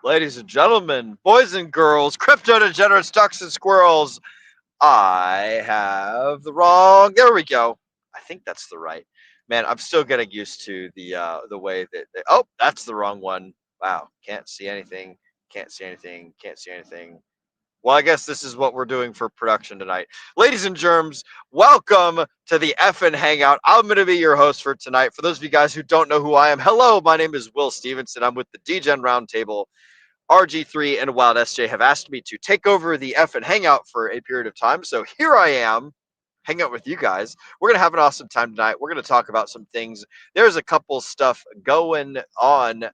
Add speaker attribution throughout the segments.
Speaker 1: Ladies and gentlemen, boys and girls, crypto degenerates, ducks and squirrels, I have the wrong. There we go. I think that's the right. Man, I'm still getting used to the way that oh, that's the wrong one. Wow, can't see anything. Can't see anything. Can't see anything. Well, I guess this is what we're doing for production tonight. Ladies and germs, welcome to the effing Hangout. I'm going to be your host for tonight. For those of you guys who don't know who I am, hello, my name is Will Stevenson. I'm with the Degen Roundtable. RG3 and Wild SJ have asked me to take over the F and Hangout for a period of time. So here I am, hang out with you guys. We're going to have an awesome time tonight. We're going to talk about some things. There's a couple stuff going on.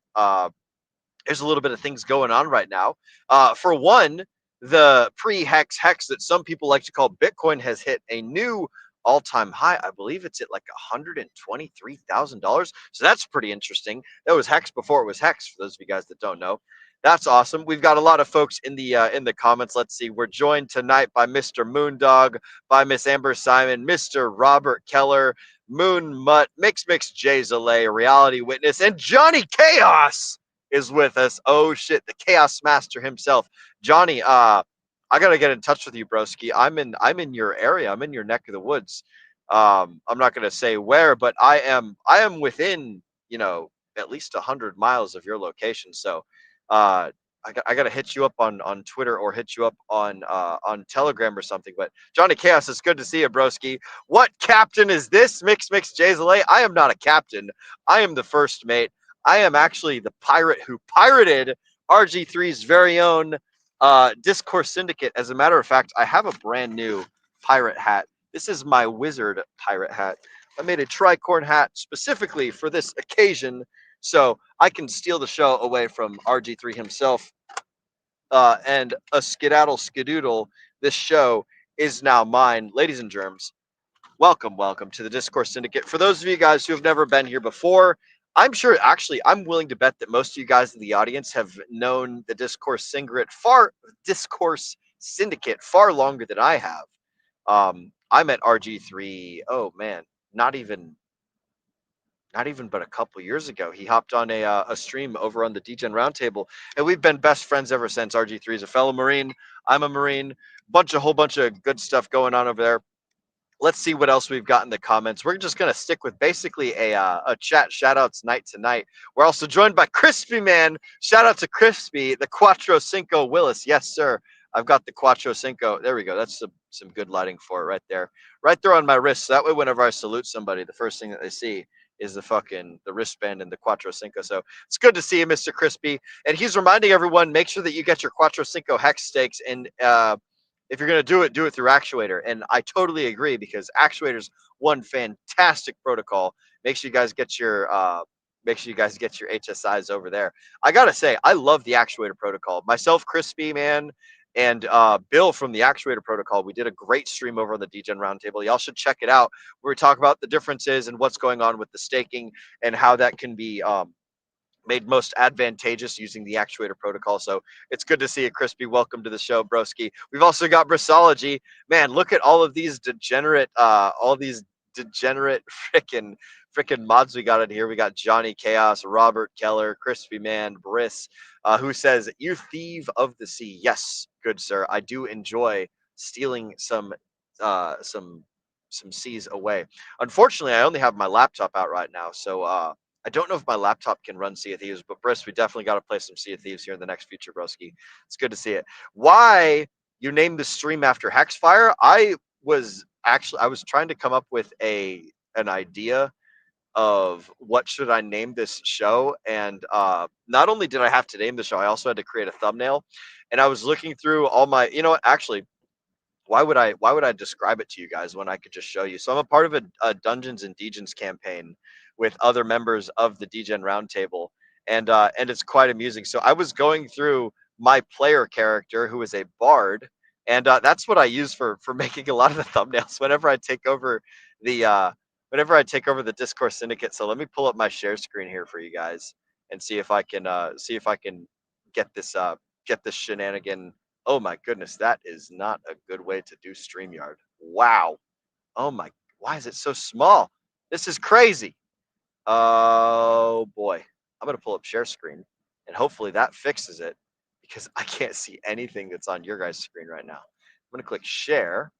Speaker 1: There's a little bit of things going on right now. For one, the pre-hex hex that some people like to call Bitcoin has hit a new all-time high. I believe it's at like $123,000. So that's pretty interesting. That was hex before it was hex. For those of you guys that don't know, that's awesome. We've got a lot of folks in the comments. Let's see. We're joined tonight by Mr. Moondog, by Miss Amber Simon, Mr. Robert Keller, Moon Mutt, Mix Jay Zalay, Reality Witness, and Johnny Chaos is with us. Oh shit, the Chaos Master himself, Johnny. I gotta get in touch with you, broski. I'm in your area. I'm in your neck of the woods. I'm not gonna say where, but I am within at least 100 miles of your location. So, I gotta hit you up on Twitter or hit you up on Telegram or something. But Johnny Chaos, it's good to see you, broski. What captain is this? Mix Jay Zalay. I am not a captain. I am the first mate. I am actually the pirate who pirated RG3's very own Discourse Syndicate. As a matter of fact, I have a brand new pirate hat. This is my wizard pirate hat. I made a tricorn hat specifically for this occasion so I can steal the show away from RG3 himself. And a skedaddle skadoodle, this show is now mine. Ladies and germs, welcome to the Discourse Syndicate. For those of you guys who have never been here before, I'm sure, actually, I'm willing to bet that most of you guys in the audience have known the Discourse Syndicate far longer than I have. I met RG3, oh man, not even but a couple years ago. He hopped on a stream over on the Degen Roundtable, and we've been best friends ever since. RG3 is a fellow Marine. I'm a Marine. Whole bunch of good stuff going on over there. Let's see what else we've got in the comments. We're just gonna stick with basically a chat shout outs night tonight. We're also joined by Crispy Man. Shout out to Crispy, the Quattro Cinco Willis. Yes, sir. I've got the Quattro Cinco. There we go. That's some good lighting for it right there on my wrist. So that way, whenever I salute somebody, the first thing that they see is the wristband and the Quattro Cinco. So it's good to see you, Mr. Crispy. And he's reminding everyone, make sure that you get your Quattro Cinco hex stakes. And if you're going to do it through Actuator. And I totally agree because Actuator's one fantastic protocol. Make sure you guys get your HSIs over there. I gotta say, I love the Actuator protocol. Myself, Crispy Man, and Bill from the Actuator protocol. We did a great stream over on the Degen Roundtable. Y'all should check it out. Where we talk about the differences and what's going on with the staking and how that can be made most advantageous using the Actuator protocol. So it's good to see you, Crispy. Welcome to the show, broski. We've also got Brissology. Man, look at all these degenerate freaking mods we got in here. We got Johnny Chaos, Robert Keller, Crispy Man, Briss, who says, "You thief of the sea." Yes, good sir. I do enjoy stealing some seas away. Unfortunately, I only have my laptop out right now, so I don't know if my laptop can run Sea of Thieves, but Briss, we definitely got to play some Sea of Thieves here in the next future, broski. It's good to see it. Why you named the stream after Hexfire? I was trying to come up with an idea of what should I name this show, and not only did I have to name the show, I also had to create a thumbnail. And I was looking through all my, actually, why would I describe it to you guys when I could just show you? So I'm a part of a Dungeons and Degens campaign with other members of the Degen Roundtable, and it's quite amusing. So I was going through my player character, who is a bard, and that's what I use for making a lot of the thumbnails whenever I take over the Discourse Syndicate. So let me pull up my share screen here for you guys and see if I can get this shenanigan. Oh my goodness, that is not a good way to do StreamYard. Wow. Oh my, why is it so small? This is crazy. Oh boy. I'm going to pull up share screen and hopefully that fixes it. because I can't see anything that's on your guys' screen right now. I'm gonna click share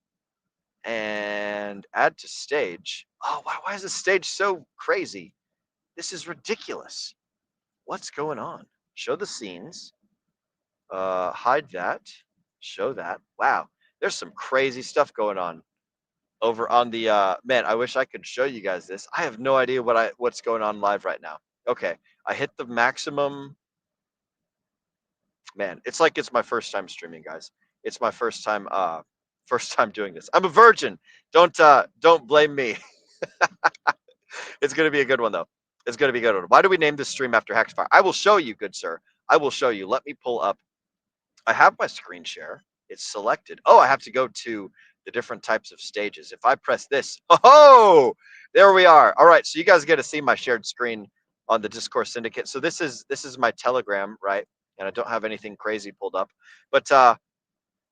Speaker 1: and add to stage. Oh wow, why is this stage so crazy? This is ridiculous. What's going on? Show the scenes. Hide that. Show that. Wow, there's some crazy stuff going on over on the man. I wish I could show you guys this. I have no idea what's going on live right now. Okay, I hit the maximum. Man, it's like it's my first time streaming, guys. It's my first time doing this. I'm a virgin. Don't blame me. It's gonna be a good one though. It's gonna be a good one. Why do we name this stream after Hexfire? I will show you, good sir. I will show you. Let me pull up. I have my screen share. It's selected. Oh, I have to go to the different types of stages. If I press this, oh, there we are. All right, so you guys get to see my shared screen on the Discourse Syndicate. So this is my Telegram, right? And I don't have anything crazy pulled up, but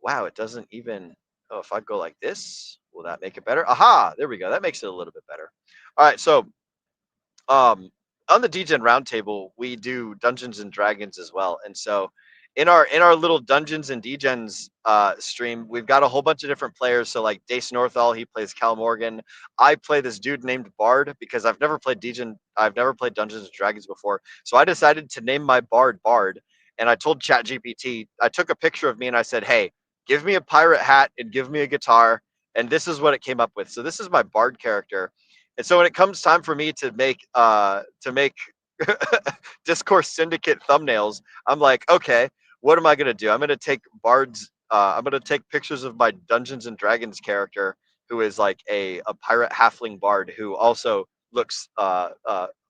Speaker 1: wow, it doesn't even. Oh, if I go like this, will that make it better? Aha, there we go. That makes it a little bit better. All right, so on the Degen Roundtable, we do Dungeons and Dragons as well, and so in our little Dungeons and Degens stream, we've got a whole bunch of different players. So like Dace Northall, he plays Cal Morgan. I play this dude named Bard because I've never played Dungeons and Dragons before. So I decided to name my Bard Bard, and I told ChatGPT. I took a picture of me and I said, "Hey, give me a pirate hat and give me a guitar," and this is what it came up with. So this is my Bard character. And so when it comes time for me to make Discourse Syndicate thumbnails, I'm like, okay, what am I gonna do? I'm gonna take Bard's. I'm gonna take pictures of my Dungeons and Dragons character, who is like a pirate halfling bard who also looks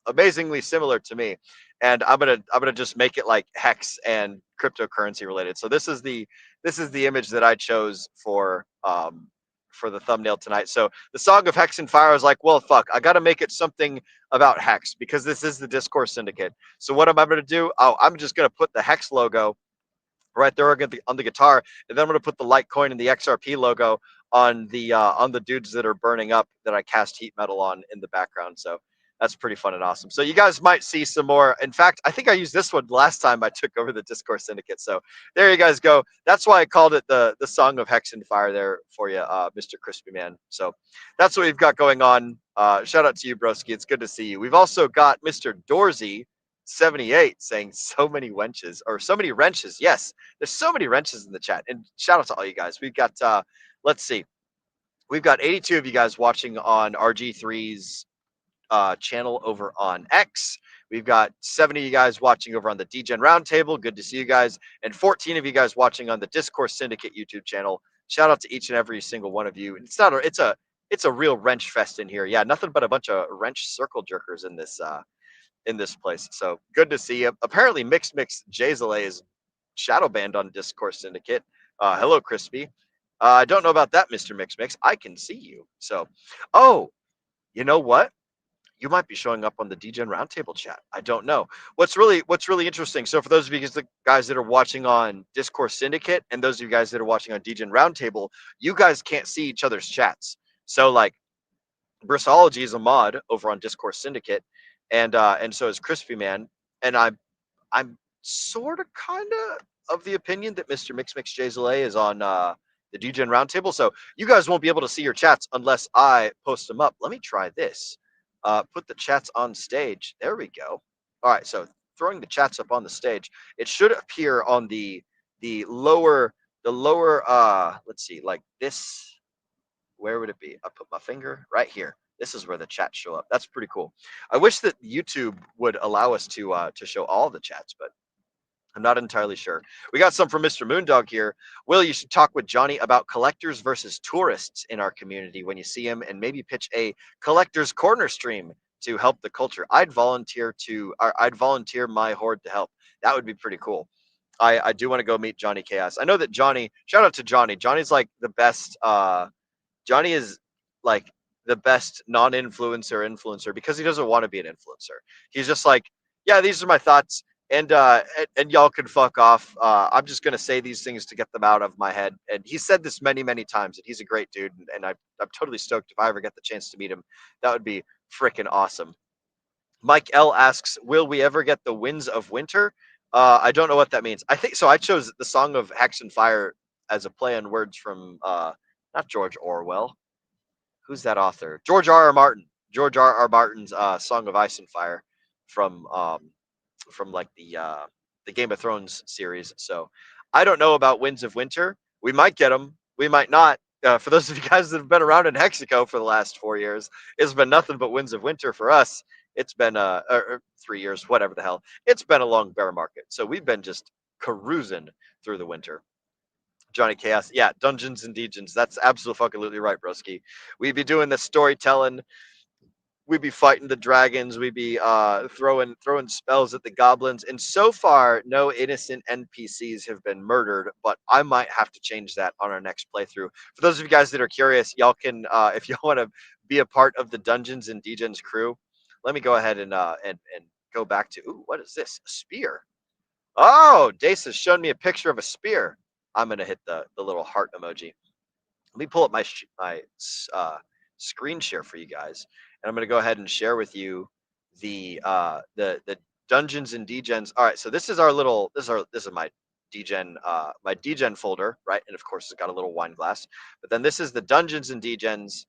Speaker 1: amazingly similar to me, and I'm gonna just make it like hex and cryptocurrency related. So this is the image that I chose for the thumbnail tonight. So the Song of Hex and Fire, I was like, well, fuck, I got to make it something about Hex because this is the Discourse Syndicate. So what am I going to do? Oh, I'm just going to put the Hex logo right there on the guitar, and then I'm going to put the Litecoin and the XRP logo on the dudes that are burning up that I cast heat metal on in the background. So that's pretty fun and awesome. So you guys might see some more. In fact, I think I used this one last time I took over the Discourse Syndicate. So there you guys go. That's why I called it the Song of Hex and Fire there for you, Mr. Crispy Man. So that's what we've got going on. Shout out to you, broski. It's good to see you. We've also got Mr. Dorsey 78 saying so many wenches or so many wrenches. Yes, there's so many wrenches in the chat. And shout out to all you guys. We've got let's see. We've got 82 of you guys watching on RG3's channel over on X. We've got 70 of you guys watching over on the Degen Roundtable. Good to see you guys. And 14 of you guys watching on the Discourse Syndicate YouTube channel. Shout out to each and every single one of you. It's a real wrench fest in here. Yeah, nothing but a bunch of wrench circle jerkers in this place. So good to see you. Apparently, Mix Jazale is shadow banned on Discourse Syndicate. Hello, Crispy. I don't know about that, Mr. Mix. I can see you. So, oh, you know what? You might be showing up on the Degen Roundtable chat. I don't know. What's really interesting. So for those of you guys that are watching on Discourse Syndicate and those of you guys that are watching on Degen Roundtable, you guys can't see each other's chats. So like Brissology is a mod over on Discourse Syndicate, and so is Crispy Man, and I'm sort of kind of the opinion that Mr. Mix Jazale is on the Degen Roundtable. So you guys won't be able to see your chats unless I post them up. Let me try this. Put the chats on stage. There we go. All right, so throwing the chats up on the stage, it should appear on the lower let's see, like this. Where would it be? I put my finger right here. This is where the chats show up. That's pretty cool. I wish that YouTube would allow us to show all the chats, but I'm not entirely sure. We got some from Mr. Moondog here. Will, you should talk with Johnny about collectors versus tourists in our community when you see him, and maybe pitch a collector's corner stream to help the culture. I'd volunteer my horde to help. That would be pretty cool. I do want to go meet Johnny Chaos. I know that Johnny, shout out to Johnny. Johnny's like the best Johnny is like the best non-influencer because he doesn't want to be an influencer. He's just like, yeah, these are my thoughts, and y'all can fuck off. I'm just gonna say these things to get them out of my head. And he said this many, many times, and he's a great dude. And I'm totally stoked if I ever get the chance to meet him. That would be freaking awesome. Mike L asks, will we ever get the Winds of Winter? I don't know what that means. I think so. I chose the Song of Hex and Fire as a play on words from not George Orwell. Who's that author? George R. R. Martin. George R. R. Martin's Song of Ice and Fire from like the Game of Thrones series. So I don't know about Winds of Winter. We might get them. We might not. For those of you guys that have been around in Hexico for the last 4 years, it's been nothing but Winds of Winter for us. It's been 3 years, whatever the hell. It's been a long bear market, so we've been just cruising through the winter. Johnny Chaos, yeah, Dungeons and Degens. That's absolutely right, broski. We'd be doing the storytelling, we'd be fighting the dragons, we'd be throwing spells at the goblins, and so far no innocent npcs have been murdered, but I might have to change that on our next playthrough. For those of you guys that are curious, y'all can if y'all want to be a part of the Dungeons and Degens crew, let me go ahead and go back to, ooh, what is this, a spear? Oh, Dace has shown me a picture of a spear. I'm gonna hit the little heart emoji. Let me pull up my screen share for you guys, and I'm going to go ahead and share with you the Dungeons and Degens. All right, so this is our little this is my Degen folder, right? And of course, it's got a little wine glass. But then this is the Dungeons and Degens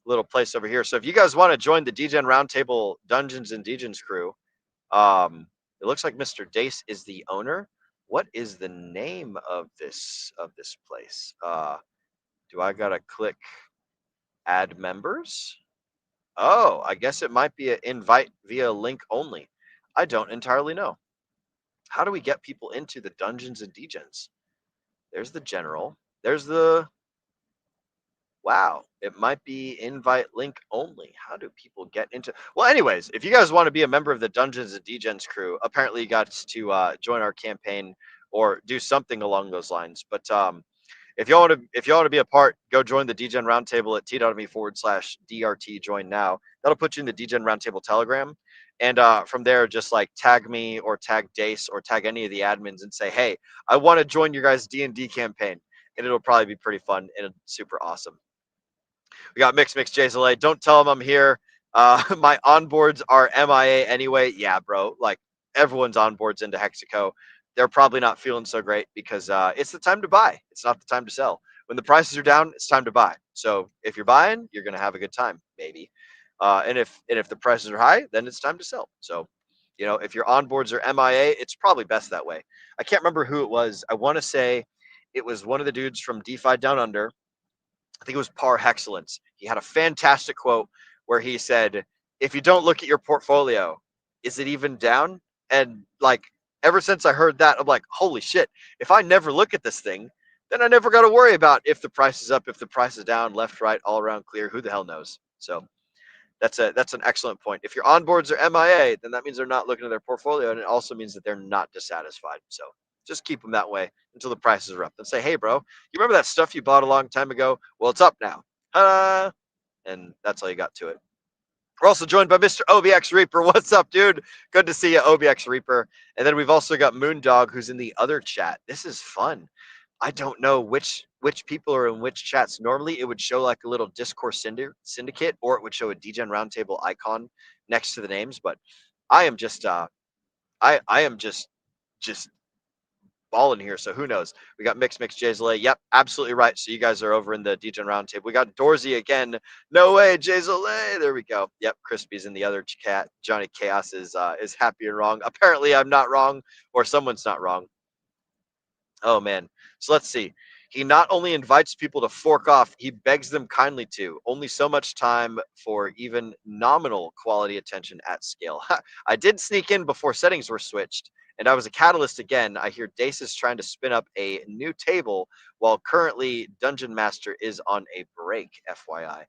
Speaker 1: little place over here. So if you guys want to join the Degen Roundtable Dungeons and Degens crew, it looks like Mr. Dace is the owner. What is the name of this place? Do I gotta click add members? Oh, I guess it might be an invite via link only. I don't entirely know. How do we get people into the Dungeons and Degens? There's the general. There's the, wow, it might be invite link only. How do people get into? Well, anyways, if you guys want to be a member of the Dungeons and Degens crew, apparently you got to join our campaign or do something along those lines. But if y'all want to be a part, go join the Degen Roundtable at t.me/DRT join now. That'll put you in the Degen Roundtable Telegram. And from there, just like tag me or tag Dace or tag any of the admins and say, hey, I want to join your guys' D&D campaign. And it'll probably be pretty fun and super awesome. We got Mix Jazalay. Don't tell them I'm here. My onboards are MIA anyway. Yeah, bro. Like everyone's onboards into Hexico. They're probably not feeling so great because it's the time to buy. It's not the time to sell. When the prices are down, it's time to buy. So if you're buying, you're gonna have a good time, maybe. And if the prices are high, then it's time to sell. So, if your onboards are MIA, it's probably best that way. I can't remember who it was. I want to say it was one of the dudes from DeFi Down Under. I think it was Par Excellence. He had a fantastic quote where he said, if you don't look at your portfolio, is it even down? And like, ever since I heard that, I'm like, holy shit, if I never look at this thing, then I never got to worry about if the price is up, if the price is down, left, right, all around clear. Who the hell knows? So that's an excellent point. If your onboards are MIA, then that means they're not looking at their portfolio, and it also means that they're not dissatisfied. So just keep them that way until the prices are up. And say, hey, bro, you remember that stuff you bought a long time ago? Well, it's up now. And that's all you got to it. We're also joined by Mr. OBX Reaper. What's up, dude? Good to see you, OBX Reaper. And then we've also got Moondog, who's in the other chat. This is fun. I don't know which people are in which chats. Normally, it would show like a little Discourse Syndicate, or it would show a Degen Roundtable icon next to the names. But I am just I am just balling here. So who knows? We got Mix Jazalay. Yep, absolutely right. So you guys are over in the Degen Roundtable. We got Dorsey again. No way, Jazalay. There we go. Yep, Crispy's in the other chat. Johnny Chaos is happy and wrong. Apparently, I'm not wrong, or someone's not wrong. Oh man. So let's see. He not only invites people to fork off, he begs them kindly to. Only so much time for even nominal quality attention at scale. I did sneak in before settings were switched, and I was a catalyst again. I hear Dace is trying to spin up a new table while currently Dungeon Master is on a break, FYI.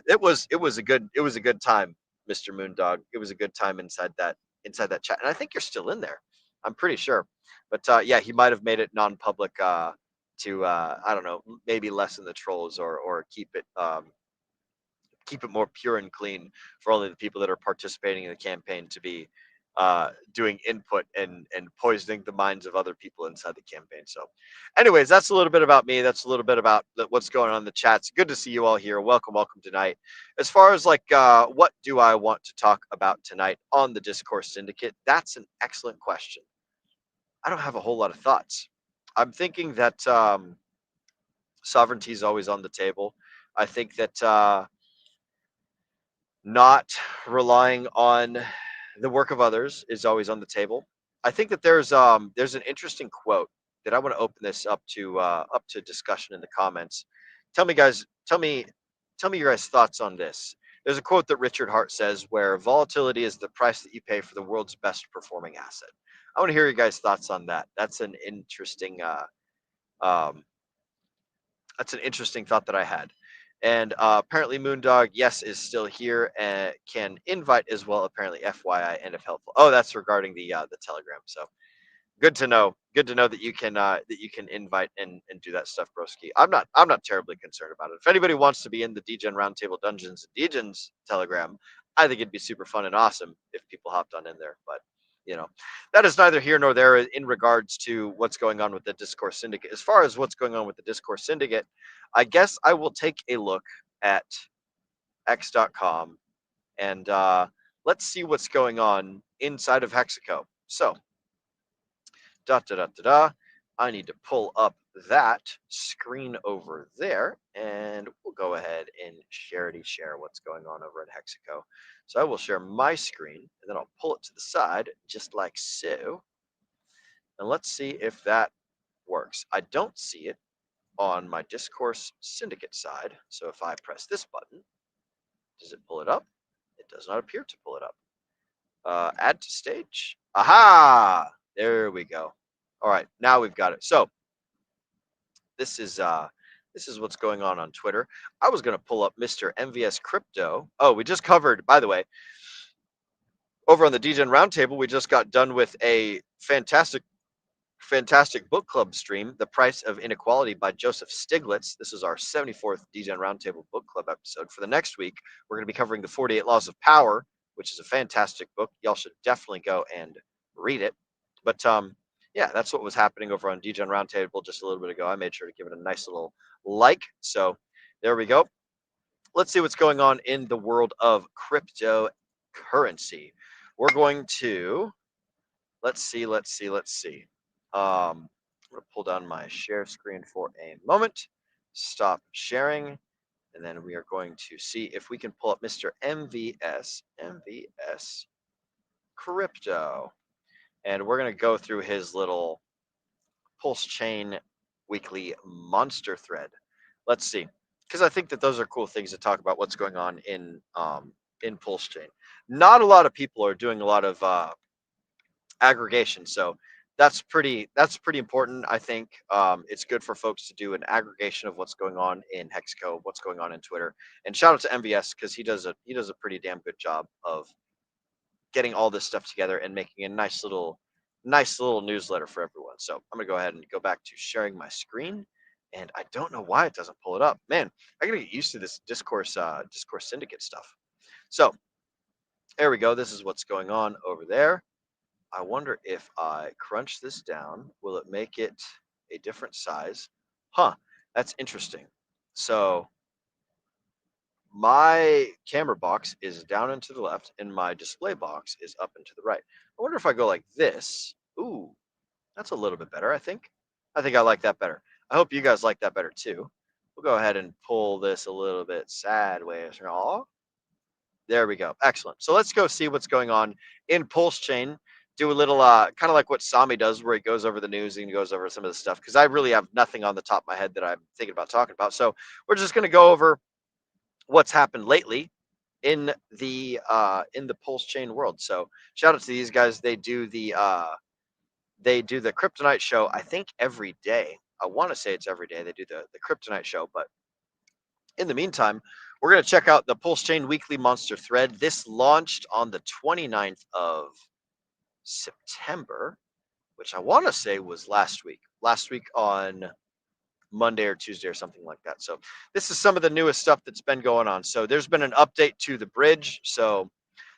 Speaker 1: It was a good time, Mr. Moondog. It was a good time inside that chat. And I think you're still in there. I'm pretty sure. But yeah, he might have made it non-public to I don't know, maybe lessen the trolls or keep it more pure and clean for only the people that are participating in the campaign to be doing input and poisoning the minds of other people inside the campaign. So, anyways, that's a little bit about me. That's a little bit about what's going on in the chats. Good to see you all here. Welcome, welcome tonight. As far as like what do I want to talk about tonight on the Discourse Syndicate? That's an excellent question. I don't have a whole lot of thoughts. I'm thinking that sovereignty is always on the table. I think that not relying on the work of others is always on the table. I think that there's an interesting quote that I want to open this up to discussion in the comments. Tell me guys, tell me your guys' thoughts on this. There's a quote that Richard Hart says where volatility is the price that you pay for the world's best performing asset. I want to hear your guys' thoughts on that. Um, that's an interesting thought that I had. And apparently, Moondog, yes, is still here and can invite as well. Apparently, FYI, and if helpful. Oh, that's regarding the Telegram. So good to know. Good to know that you can invite and do that stuff, broski. I'm not terribly concerned about it. If anybody wants to be in the Degen Roundtable Dungeons and Degens Telegram, I think it'd be super fun and awesome if people hopped on in there. But that is neither here nor there in regards to what's going on with the Discourse Syndicate. As far as what's going on with the Discourse Syndicate, I guess I will take a look at X.com and let's see what's going on inside of Hexaco. So, da da da da da. I need to pull up that screen over there, and we'll go ahead and share what's going on over at Hexaco. So I will share my screen, and then I'll pull it to the side, just like so. And let's see if that works. I don't see it on my Discourse Syndicate side. So if I press this button, does it pull it up? It does not appear to pull it up. Add to stage. Aha! There we go. All right, now we've got it. So this is what's going on Twitter. I was going to pull up Mr. MVS Crypto. Oh, we just covered, by the way, over on the Degen Roundtable, we just got done with a fantastic book club stream, The Price of Inequality by Joseph Stiglitz. This is our 74th Degen Roundtable book club episode. For the next week, we're going to be covering The 48 Laws of Power, which is a fantastic book. Y'all should definitely go and read it. But yeah, that's what was happening over on Degen Roundtable just a little bit ago. I made sure to give it a nice little like. So there we go. Let's see what's going on in the world of cryptocurrency. We're going to let's see. I'm going to pull down my share screen for a moment. Stop sharing. And then we are going to see if we can pull up Mr. MVS Crypto. And we're going to go through his little Pulse Chain weekly monster thread. Let's see. Because I think that those are cool things to talk about what's going on in Pulse Chain. Not a lot of people are doing a lot of aggregation. So that's pretty important. I think it's good for folks to do an aggregation of what's going on in Hexaco, what's going on in Twitter. And shout out to MVS because he does a pretty damn good job of getting all this stuff together and making a nice little newsletter for everyone. So I'm gonna go ahead and go back to sharing my screen. And I don't know why it doesn't pull it up. Man, I gotta get used to this Discourse Syndicate stuff. So there we go. This is what's going on over there. I wonder if I crunch this down, will it make it a different size? Huh, that's interesting. So my camera box is down and to the left, and my display box is up and to the right. I wonder if I go like this. Ooh, that's a little bit better, I think. I think I like that better. I hope you guys like that better too. We'll go ahead and pull this a little bit sideways. There we go. Excellent. So let's go see what's going on in Pulse Chain. Do a little kind of like what Sami does, where he goes over the news and he goes over some of the stuff, because I really have nothing on the top of my head that I'm thinking about talking about. So we're just going to go over what's happened lately in the Pulse Chain world. So shout out to these guys. They do the Kryptonite show, I think, every day. I want to say it's every day they do the Kryptonite show, but in the meantime, we're going to check out the Pulse Chain weekly monster thread. This launched on the 29th of September, which I want to say was last week on Monday or Tuesday or something like that. So this is some of the newest stuff that's been going on. So there's been an update to the bridge. So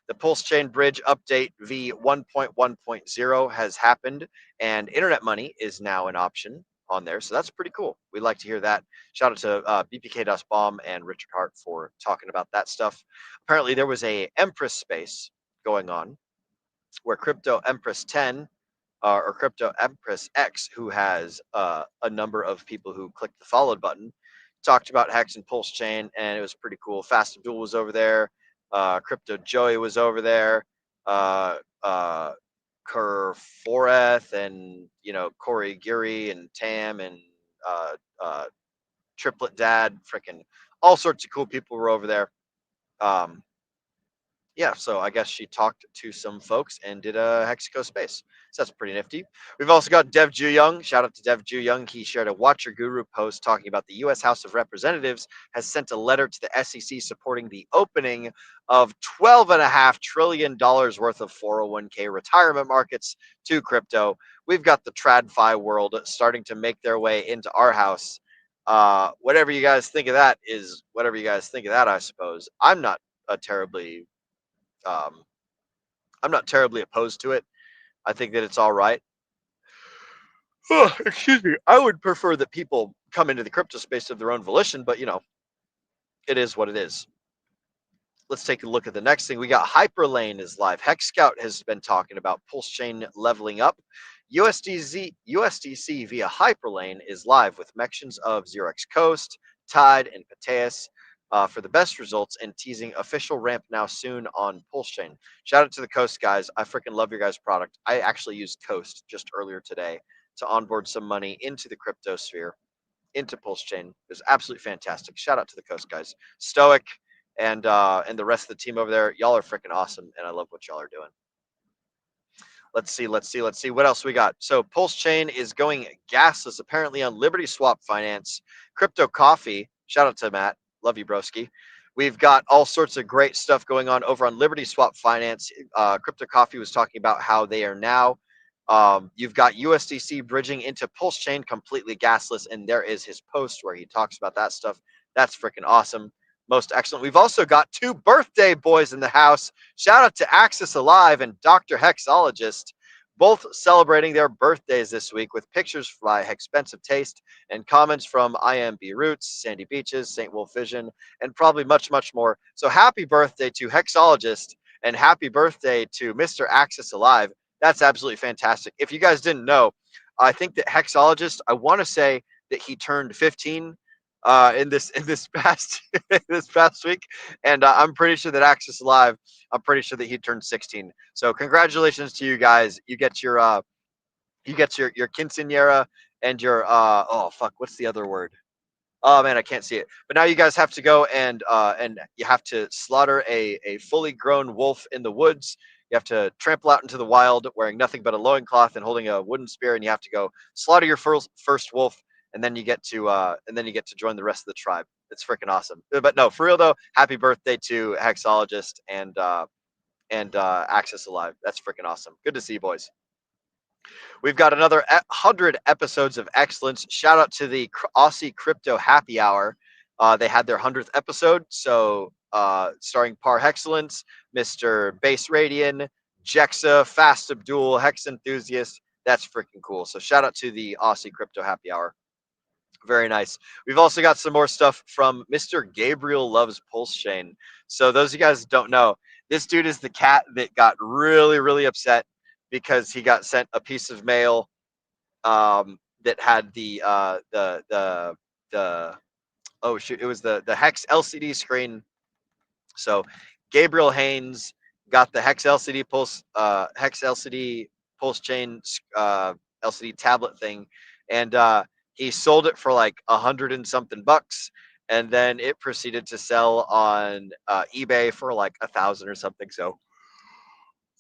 Speaker 1: The Pulse Chain Bridge update v1.1.0 has happened, and internet money is now an option on there. So that's pretty cool. We like to hear that. Shout out to BPK Bomb and Richard Hart for talking about that stuff. Apparently, there was a Empress space going on where Crypto Empress 10 or Crypto Empress X, who has a number of people who clicked the followed button, talked about Hex and Pulse Chain, and it was pretty cool. Fast Abdul was over there. Crypto Joey was over there. Kerr Foreth and Corey Geary and Tam and uh, uh, Triplet Dad, freaking all sorts of cool people were over there. Yeah, so I guess she talked to some folks and did a Hexaco space. So that's pretty nifty. We've also got Dev Ju Young. Shout out to Dev Ju Young. He shared a Watcher Guru post talking about the U.S. House of Representatives has sent a letter to the SEC supporting the opening of $12.5 trillion worth of 401k retirement markets to crypto. We've got the TradFi world starting to make their way into our house. Whatever you guys think of that is whatever you guys think of that, I suppose. I'm not terribly opposed to it. I think that it's all right. Oh, excuse me. I would prefer that people come into the crypto space of their own volition, but it is what it is. Let's take a look at the next thing. We got Hyperlane is live. Hex Scout has been talking about Pulse Chain leveling up. USDC via Hyperlane is live with mentions of 0x Coast, Tide, and Pateus for the best results and teasing official ramp now soon on Pulse Chain. Shout out to the Coast guys. I freaking love your guys' product. I actually used Coast just earlier today to onboard some money into the crypto sphere, into Pulse Chain. It was absolutely fantastic. Shout out to the Coast guys. Stoic and the rest of the team over there. Y'all are freaking awesome, and I love what y'all are doing. Let's see what else we got. So Pulse Chain is going gasless apparently on Liberty Swap Finance. Crypto Coffee, shout out to Matt, love you broski. We've got all sorts of great stuff going on over on Liberty Swap Finance. Crypto Coffee was talking about how they are now you've got USDC bridging into Pulse Chain completely gasless, and there is his post where he talks about that stuff. That's freaking awesome. Most excellent. We've also got two birthday boys in the house. Shout out to Axis Alive and Dr. Hexologist, both celebrating their birthdays this week with pictures by Expensive Taste and comments from IMB Roots, Sandy Beaches, St. Wolf Vision, and probably much, much more. So happy birthday to Hexologist and happy birthday to Mr. Axis Alive. That's absolutely fantastic. If you guys didn't know, I think that Hexologist, I want to say that he turned 15 in this past week, and I'm pretty sure that Axis Live, I'm pretty sure that he turned 16. So congratulations to you guys. You get your quinceañera and your oh fuck, what's the other word? Oh man, I can't see it. But now you guys have to go and you have to slaughter a fully grown wolf in the woods. You have to trample out into the wild wearing nothing but a loincloth and holding a wooden spear, and you have to go slaughter your first wolf, and then you get to join the rest of the tribe. It's freaking awesome. But no, for real though, happy birthday to Hexologist and Axis Alive. That's freaking awesome. Good to see you boys. We've got another 100 episodes of excellence. Shout out to the Aussie Crypto Happy Hour. They had their 100th episode. So starring Par Hexcellence, Mr. Base Radian, Jexa, Fast Abdul, Hex Enthusiast. That's freaking cool. So shout out to the Aussie Crypto Happy Hour. Very nice. We've also got some more stuff from Mr. Gabriel Loves Pulse Chain. So those of you guys don't know, this dude is the cat that got really, really upset because he got sent a piece of mail that had the oh shoot, it was the Hex LCD screen. So Gabriel Haynes got the Hex LCD Pulse Chain LCD tablet thing, and he sold it for like $100 and something bucks, and then it proceeded to sell on eBay for like 1,000 or something. So,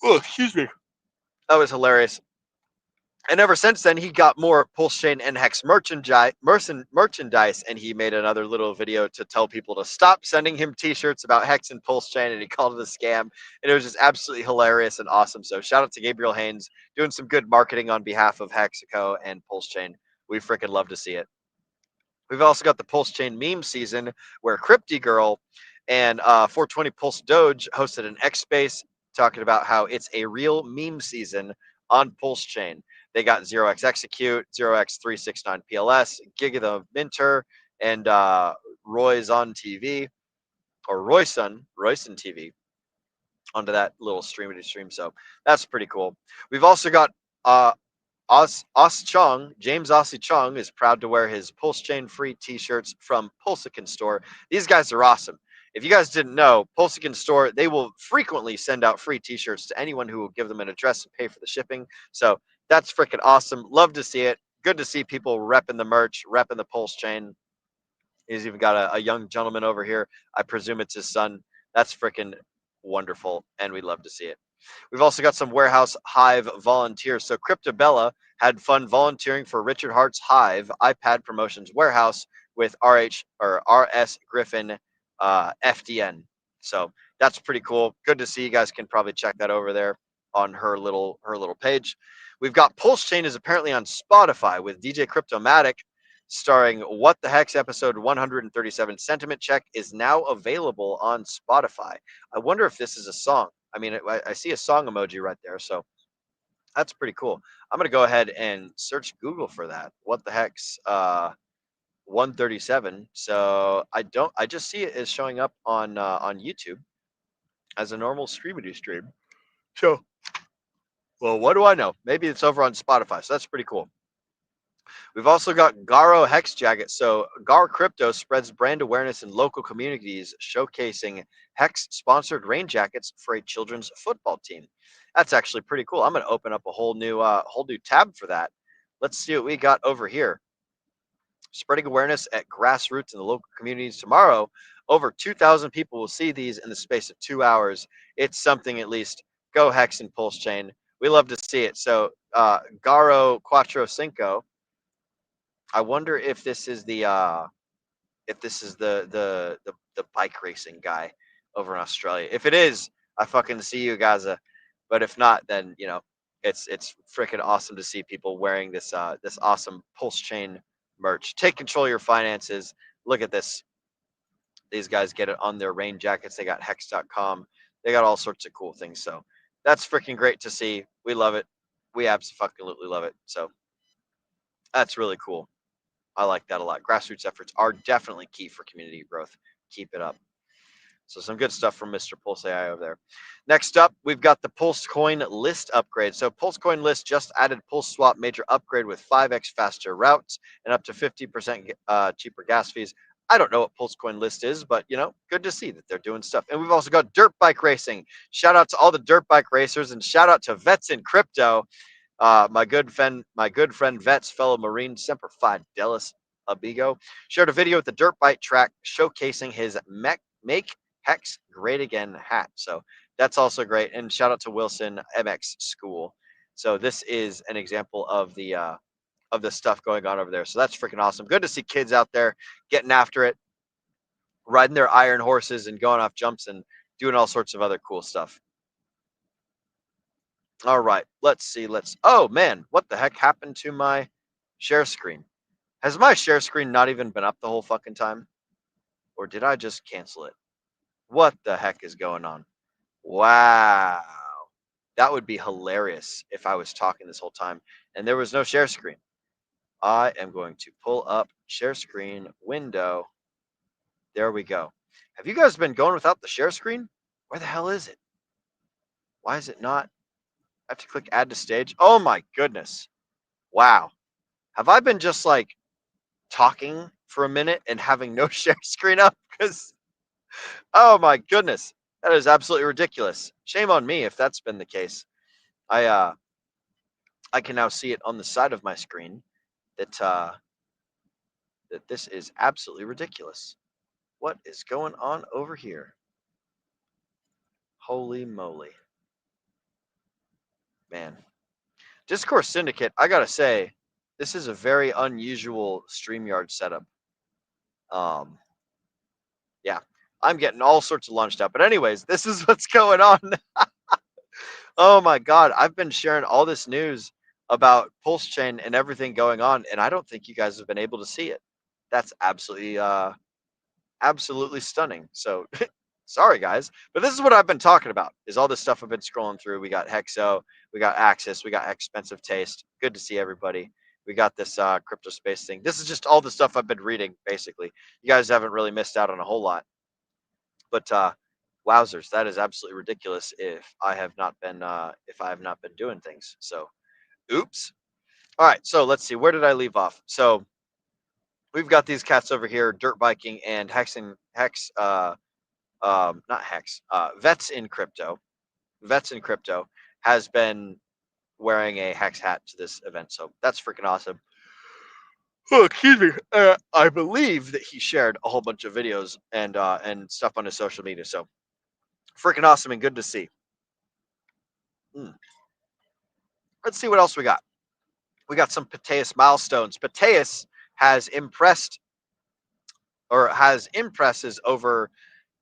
Speaker 1: oh, excuse me, that was hilarious. And ever since then, he got more Pulse Chain and Hex merchandise, and he made another little video to tell people to stop sending him T-shirts about Hex and Pulse Chain, and he called it a scam. And it was just absolutely hilarious and awesome. So shout out to Gabriel Haynes doing some good marketing on behalf of Hexaco and Pulse Chain. We freaking love to see it. We've also got the Pulse Chain meme season where Crypty Girl and 420 Pulse Doge hosted an X Space talking about how it's a real meme season on Pulse Chain. They got 0x Execute, 0x369 PLS, Giga the Minter, and Roy's on TV, or Royson TV onto that little stream. So that's pretty cool. We've also got uh, Os Chung, James Aussie Chung is proud to wear his Pulse Chain free t-shirts from Pulsican Store. These guys are awesome. If you guys didn't know, Pulsican Store, they will frequently send out free t-shirts to anyone who will give them an address and pay for the shipping. So that's freaking awesome. Love to see it. Good to see people repping the merch, repping the Pulse Chain. He's even got a young gentleman over here. I presume it's his son. That's freaking wonderful, and we love to see it. We've also got some Warehouse Hive volunteers. So Cryptobella had fun volunteering for Richard Hart's Hive iPad Promotions Warehouse with RS Griffin FDN. So that's pretty cool. Good to see. You guys can probably check that over there on her little page. We've got Pulse Chain is apparently on Spotify with DJ Cryptomatic starring What the Hex episode 137 Sentiment Check is now available on Spotify. I wonder if this is a song. I mean, I see a song emoji right there, so that's pretty cool. I'm gonna go ahead and search Google for that. What the heck's 137? So I just see it as showing up on YouTube as a normal streamity stream. So, well, what do I know? Maybe it's over on Spotify. So that's pretty cool. We've also got Garo Hex Jacket. So Gar Crypto spreads brand awareness in local communities, showcasing Hex sponsored rain jackets for a children's football team. That's actually pretty cool. I'm going to open up a whole new tab for that. Let's see what we got over here. Spreading awareness at grassroots in the local communities tomorrow. Over 2,000 people will see these in the space of 2 hours. It's something at least. Go Hex and Pulse Chain. We love to see it. So Garo Quattro Cinco. I wonder if this is the the bike racing guy over in Australia. If it is, I fucking see you guys. But if not, then you know it's freaking awesome to see people wearing this this awesome Pulse Chain merch. Take control of your finances. Look at this. These guys get it on their rain jackets. They got hex.com. They got all sorts of cool things. So that's freaking great to see. We love it. We absolutely love it. So that's really cool. I like that a lot. Grassroots efforts are definitely key for community growth. Keep it up. So some good stuff from Mr. Pulse AI over there. Next up, we've got the Pulse Coin list upgrade. So Pulse Coin list just added Pulse Swap major upgrade with 5x faster routes and up to 50% cheaper gas fees. I don't know what Pulse Coin list is, but you know, good to see that they're doing stuff. And we've also got dirt bike racing. Shout out to all the dirt bike racers and shout out to Vets in Crypto. My good friend Vets, fellow Marine Semper Fidelis Abigo, shared a video with the dirt bike track showcasing his Make Hex Great Again hat. So that's also great. And shout out to Wilson MX School. So this is an example of the stuff going on over there. So that's freaking awesome. Good to see kids out there getting after it, riding their iron horses and going off jumps and doing all sorts of other cool stuff. All right, let's see. Oh man, what the heck happened to my share screen? Has my share screen not even been up the whole fucking time? Or did I just cancel it? What the heck is going on? Wow. That would be hilarious if I was talking this whole time and there was no share screen. I am going to pull up share screen window. There we go. Have you guys been going without the share screen? Where the hell is it? Why is it not? I have to click add to stage. Oh my goodness. Wow. Have I been just like talking for a minute and having no share screen up? Because, oh my goodness, that is absolutely ridiculous. Shame on me if that's been the case. I can now see it on the side of my screen that that this is absolutely ridiculous. What is going on over here? Holy moly. Man. Discourse Syndicate, I gotta say, this is a very unusual StreamYard setup. Yeah, I'm getting all sorts of launched out. But anyways, this is what's going on. Oh my God, I've been sharing all this news about Pulse Chain and everything going on, and I don't think you guys have been able to see it. That's absolutely absolutely stunning. So Sorry, guys, but this is what I've been talking about. Is all this stuff I've been scrolling through. We got Hexo, we got Axis, we got Expensive Taste. Good to see everybody. We got this crypto space thing. This is just all the stuff I've been reading. Basically, you guys haven't really missed out on a whole lot. But wowzers, that is absolutely ridiculous. If I have not been doing things. So, oops. All right. So let's see. Where did I leave off? So we've got these cats over here, dirt biking and hex. Not hex. Vets in crypto. Vets in crypto has been wearing a hex hat to this event. So that's freaking awesome. Oh, excuse me. I believe that he shared a whole bunch of videos and stuff on his social media. So freaking awesome and good to see. Let's see what else we got. We got some PIRATES milestones. PIRATES has impresses over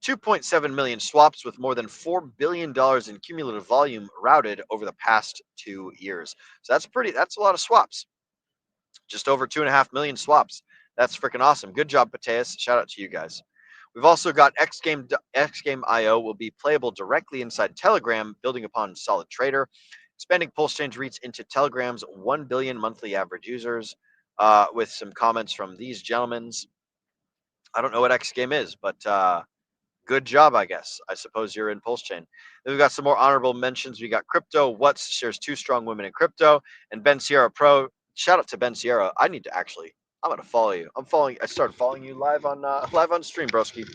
Speaker 1: 2.7 million swaps with more than $4 billion in cumulative volume routed over the past 2 years. So that's a lot of swaps. Just over 2.5 million swaps. That's freaking awesome. Good job, PIRATES. Shout out to you guys. We've also got X Game IO will be playable directly inside Telegram, building upon Solid Trader. Expanding Pulse Change reach into Telegram's 1 billion monthly average users, with some comments from these gentlemen. I don't know what X Game is, but good job, I guess. I suppose you're in Pulse Chain. Then we've got some more honorable mentions. We got Crypto What's shares 2 strong women in crypto, and Ben Sierra Pro. Shout out to Ben Sierra. I'm gonna follow you. I started following you live on stream, broski.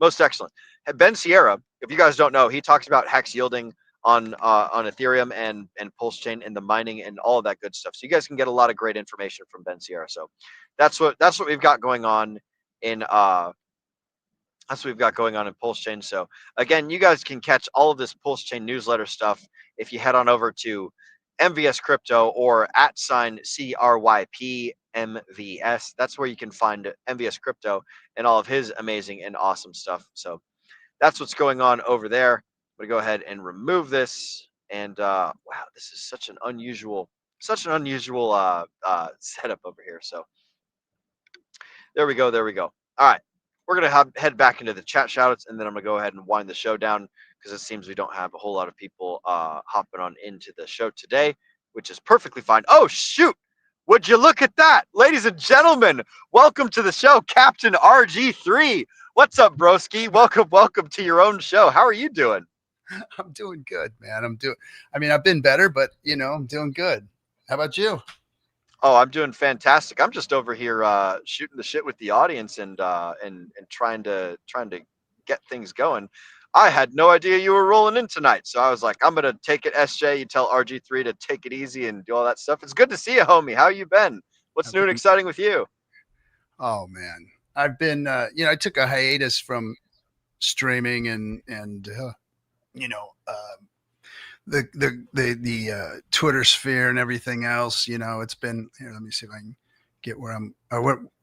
Speaker 1: Most excellent. And Ben Sierra, if you guys don't know, he talks about hex yielding on Ethereum and Pulse Chain and the mining and all of that good stuff. So you guys can get a lot of great information from Ben Sierra. So that's what we've got going on in Pulse Chain. So again, you guys can catch all of this Pulse Chain newsletter stuff if you head on over to MVS Crypto or @CRYPMVS. That's where you can find MVS Crypto and all of his amazing and awesome stuff. So that's what's going on over there. I'm gonna go ahead and remove this. And wow, this is such an unusual setup over here. So there we go. All right, we're gonna head back into the chat shoutouts, and then I'm gonna go ahead and wind the show down because it seems we don't have a whole lot of people hopping on into the show today, which is perfectly fine. Oh shoot! Would you look at that, ladies and gentlemen? Welcome to the show, Captain RG3. What's up, broski? Welcome to your own show. How are you doing?
Speaker 2: I'm doing good, man. I've been better, but I'm doing good. How about you?
Speaker 1: Oh, I'm doing fantastic. I'm just over here shooting the shit with the audience and trying to get things going. I had no idea you were rolling in tonight, so I was like, I'm gonna take it, SJ. You tell RG3 to take it easy and do all that stuff. It's good to see you, homie. How you been? What's new and exciting with you?
Speaker 2: Oh man, I've been I took a hiatus from streaming and the Twitter sphere and everything else. It's been here. Let me see if I can get where I'm.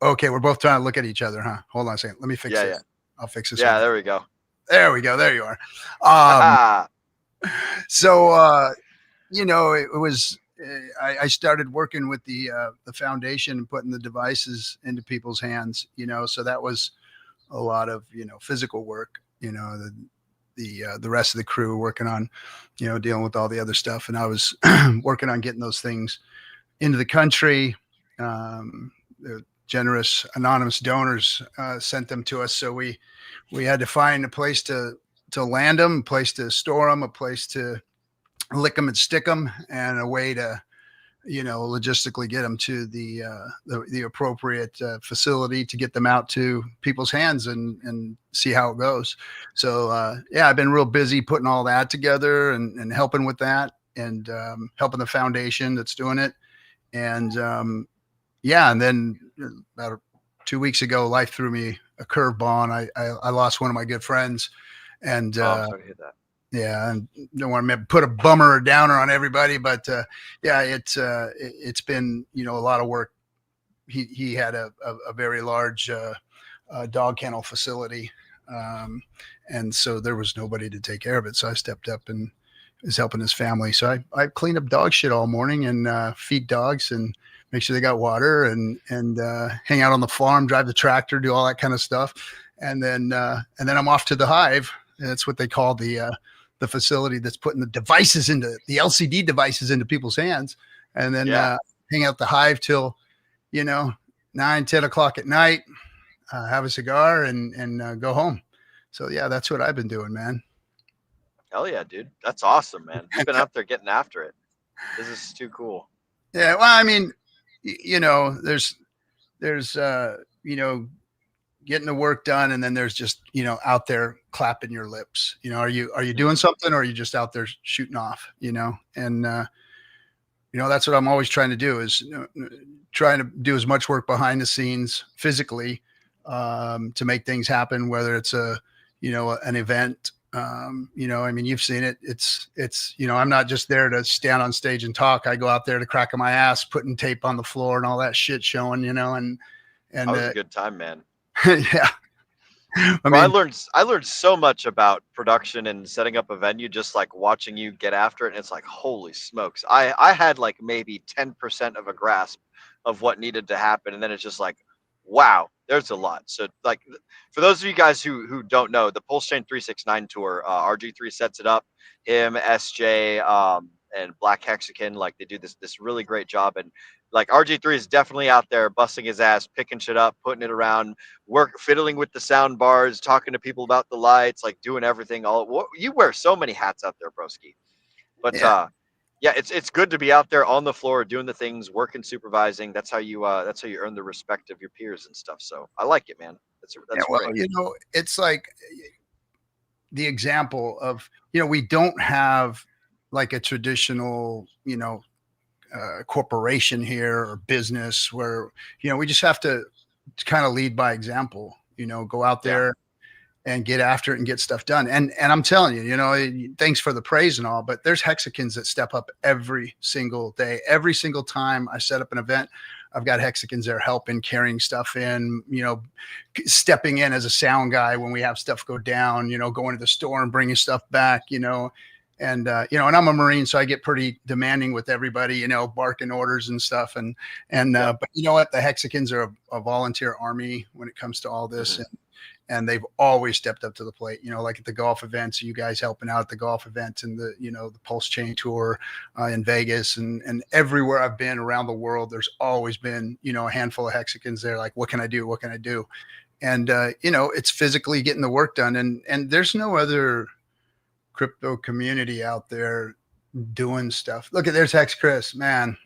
Speaker 2: Okay, we're both trying to look at each other, huh? Hold on a second. Let me fix this. Yeah. I'll fix this.
Speaker 1: Yeah, there we go.
Speaker 2: There we go. There you are. So it was. I started working with the foundation and putting the devices into people's hands. So that was a lot of physical work. The rest of the crew working on, dealing with all the other stuff. And I was working on getting those things into the country. The generous anonymous donors sent them to us. So we had to find a place to land them, a place to store them, a place to lick them and stick them, and a way to, logistically get them to the appropriate facility to get them out to people's hands and see how it goes. So, I've been real busy putting all that together and helping with that and helping the foundation that's doing it. And and then about 2 weeks ago, life threw me a curveball and I lost one of my good friends. And
Speaker 1: sorry to hear that.
Speaker 2: Yeah, and don't want to put a bummer or downer on everybody, but it's been a lot of work. He had a very large dog kennel facility, and so there was nobody to take care of it. So I stepped up and was helping his family. So I cleaned up dog shit all morning and feed dogs and make sure they got water and hang out on the farm, drive the tractor, do all that kind of stuff, and then I'm off to the hive. That's what they call the facility that's putting the devices into the LCD devices into people's hands, and then hang out the hive till 9-10 o'clock at night, have a cigar and go home. So yeah, that's what I've been doing, man.
Speaker 1: Hell yeah, dude. That's awesome, man. You've been out there getting after it. This is too cool.
Speaker 2: Yeah, well, I mean, there's getting the work done, and then there's just out there clapping your lips. Are you doing something, or are you just out there shooting off? And that's what I'm always trying to do, is trying to do as much work behind the scenes physically to make things happen, whether it's an event. I mean, you've seen it. It's I'm not just there to stand on stage and talk. I go out there to crack my ass, putting tape on the floor and all that shit showing, and
Speaker 1: that was a good time, man.
Speaker 2: Yeah.
Speaker 1: I learned so much about production and setting up a venue, just like watching you get after it. And it's like, holy smokes. I had like maybe 10% of a grasp of what needed to happen. And then it's just like, wow, there's a lot. So like, for those of you guys who don't know, the Pulse Chain 369 tour, RG3 sets it up, him, SJ, and Black Hexakin, like they do this really great job. And like RG3 is definitely out there busting his ass, picking shit up, putting it around, fiddling with the sound bars, talking to people about the lights, like doing everything. You wear so many hats out there, broski. But yeah, it's good to be out there on the floor doing the things, working, supervising. That's how you earn the respect of your peers and stuff. So I like it, man. That's great.
Speaker 2: It's like the example of we don't have like a traditional corporation here or business where we just have to kind of lead by example. Go out there and get after it and get stuff done. And I'm telling you, thanks for the praise and all, but there's Hexicans that step up every single day. Every single time I set up an event, I've got Hexicans there helping, carrying stuff in, stepping in as a sound guy when we have stuff go down, going to the store and bringing stuff back, and I'm a Marine, so I get pretty demanding with everybody, barking orders and stuff. But you know what? The Hexicans are a volunteer army when it comes to all this.
Speaker 1: Mm-hmm.
Speaker 2: And they've always stepped up to the plate, like at the golf events, you guys helping out at the golf events and the Pulse Chain tour in Vegas and everywhere I've been around the world, there's always been, a handful of Hexicans there. Like, what can I do? What can I do? And, it's physically getting the work done. And there's no other crypto community out there doing stuff. Look at there's Hex Chris, man.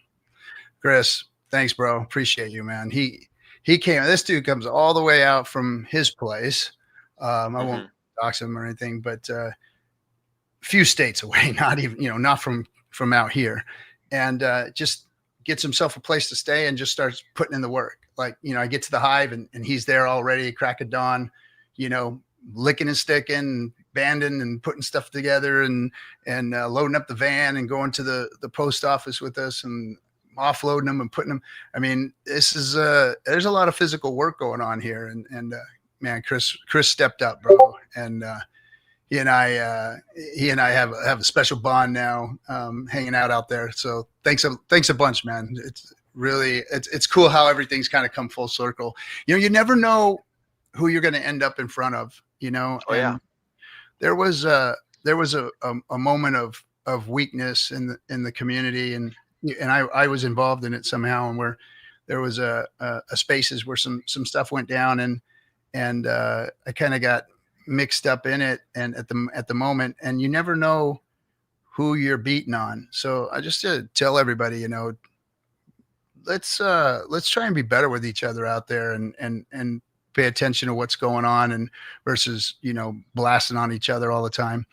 Speaker 2: Chris, thanks, bro. Appreciate you, man. He came. This dude comes all the way out from his place. I won't dox him or anything, but a few states away, not even not from out here, and just gets himself a place to stay and just starts putting in the work. Like I get to the hive and he's there already, crack of dawn, licking and sticking, banding and putting stuff together and loading up the van and going to the post office with us and offloading them and putting them. I mean, this is there's a lot of physical work going on here, and man, Chris stepped up, bro, and he and I have a special bond now, hanging out there. So thanks a bunch, man. It's really it's cool how everything's kind of come full circle. You never know who you're going to end up in front of.
Speaker 1: Oh yeah.
Speaker 2: There was a moment of weakness in the community, and I was involved in it somehow, and where there was a spaces where some stuff went down, and I kind of got mixed up in it, and at the moment, and you never know who you're beating on. So I just tell everybody, let's try and be better with each other out there, and pay attention to what's going on, and versus blasting on each other all the time,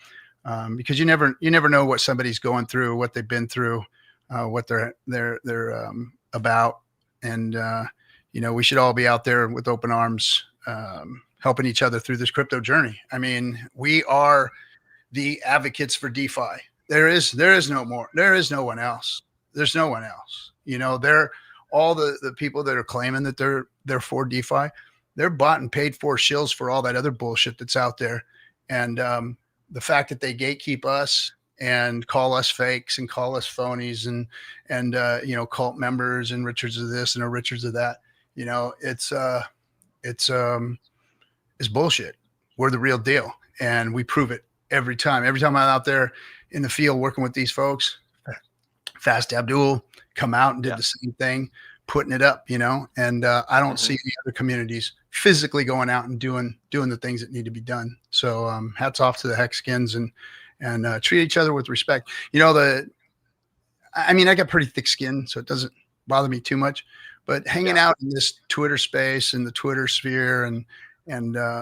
Speaker 2: because you never know what somebody's going through, what they've been through, what they're about, and we should all be out there with open arms, helping each other through this crypto journey. I mean, we are the advocates for DeFi. There is no more. There is no one else. There's no one else. They're all the people that are claiming that they're for DeFi. They're bought and paid for shills for all that other bullshit that's out there. And the fact that they gatekeep us and call us fakes and call us phonies and cult members and Richards of this and Richards of that, it's bullshit. We're the real deal. and we prove it every time. Every time I'm out there in the field working with these folks, Fast Abdul come out and did the same thing, putting it up, you know. And I don't see any other communities physically going out and doing the things that need to be done. So hats off to the Hexkins, and treat each other with respect. You know, I mean, I got pretty thick skin, so it doesn't bother me too much. But hanging out in this Twitter space and the Twitter sphere and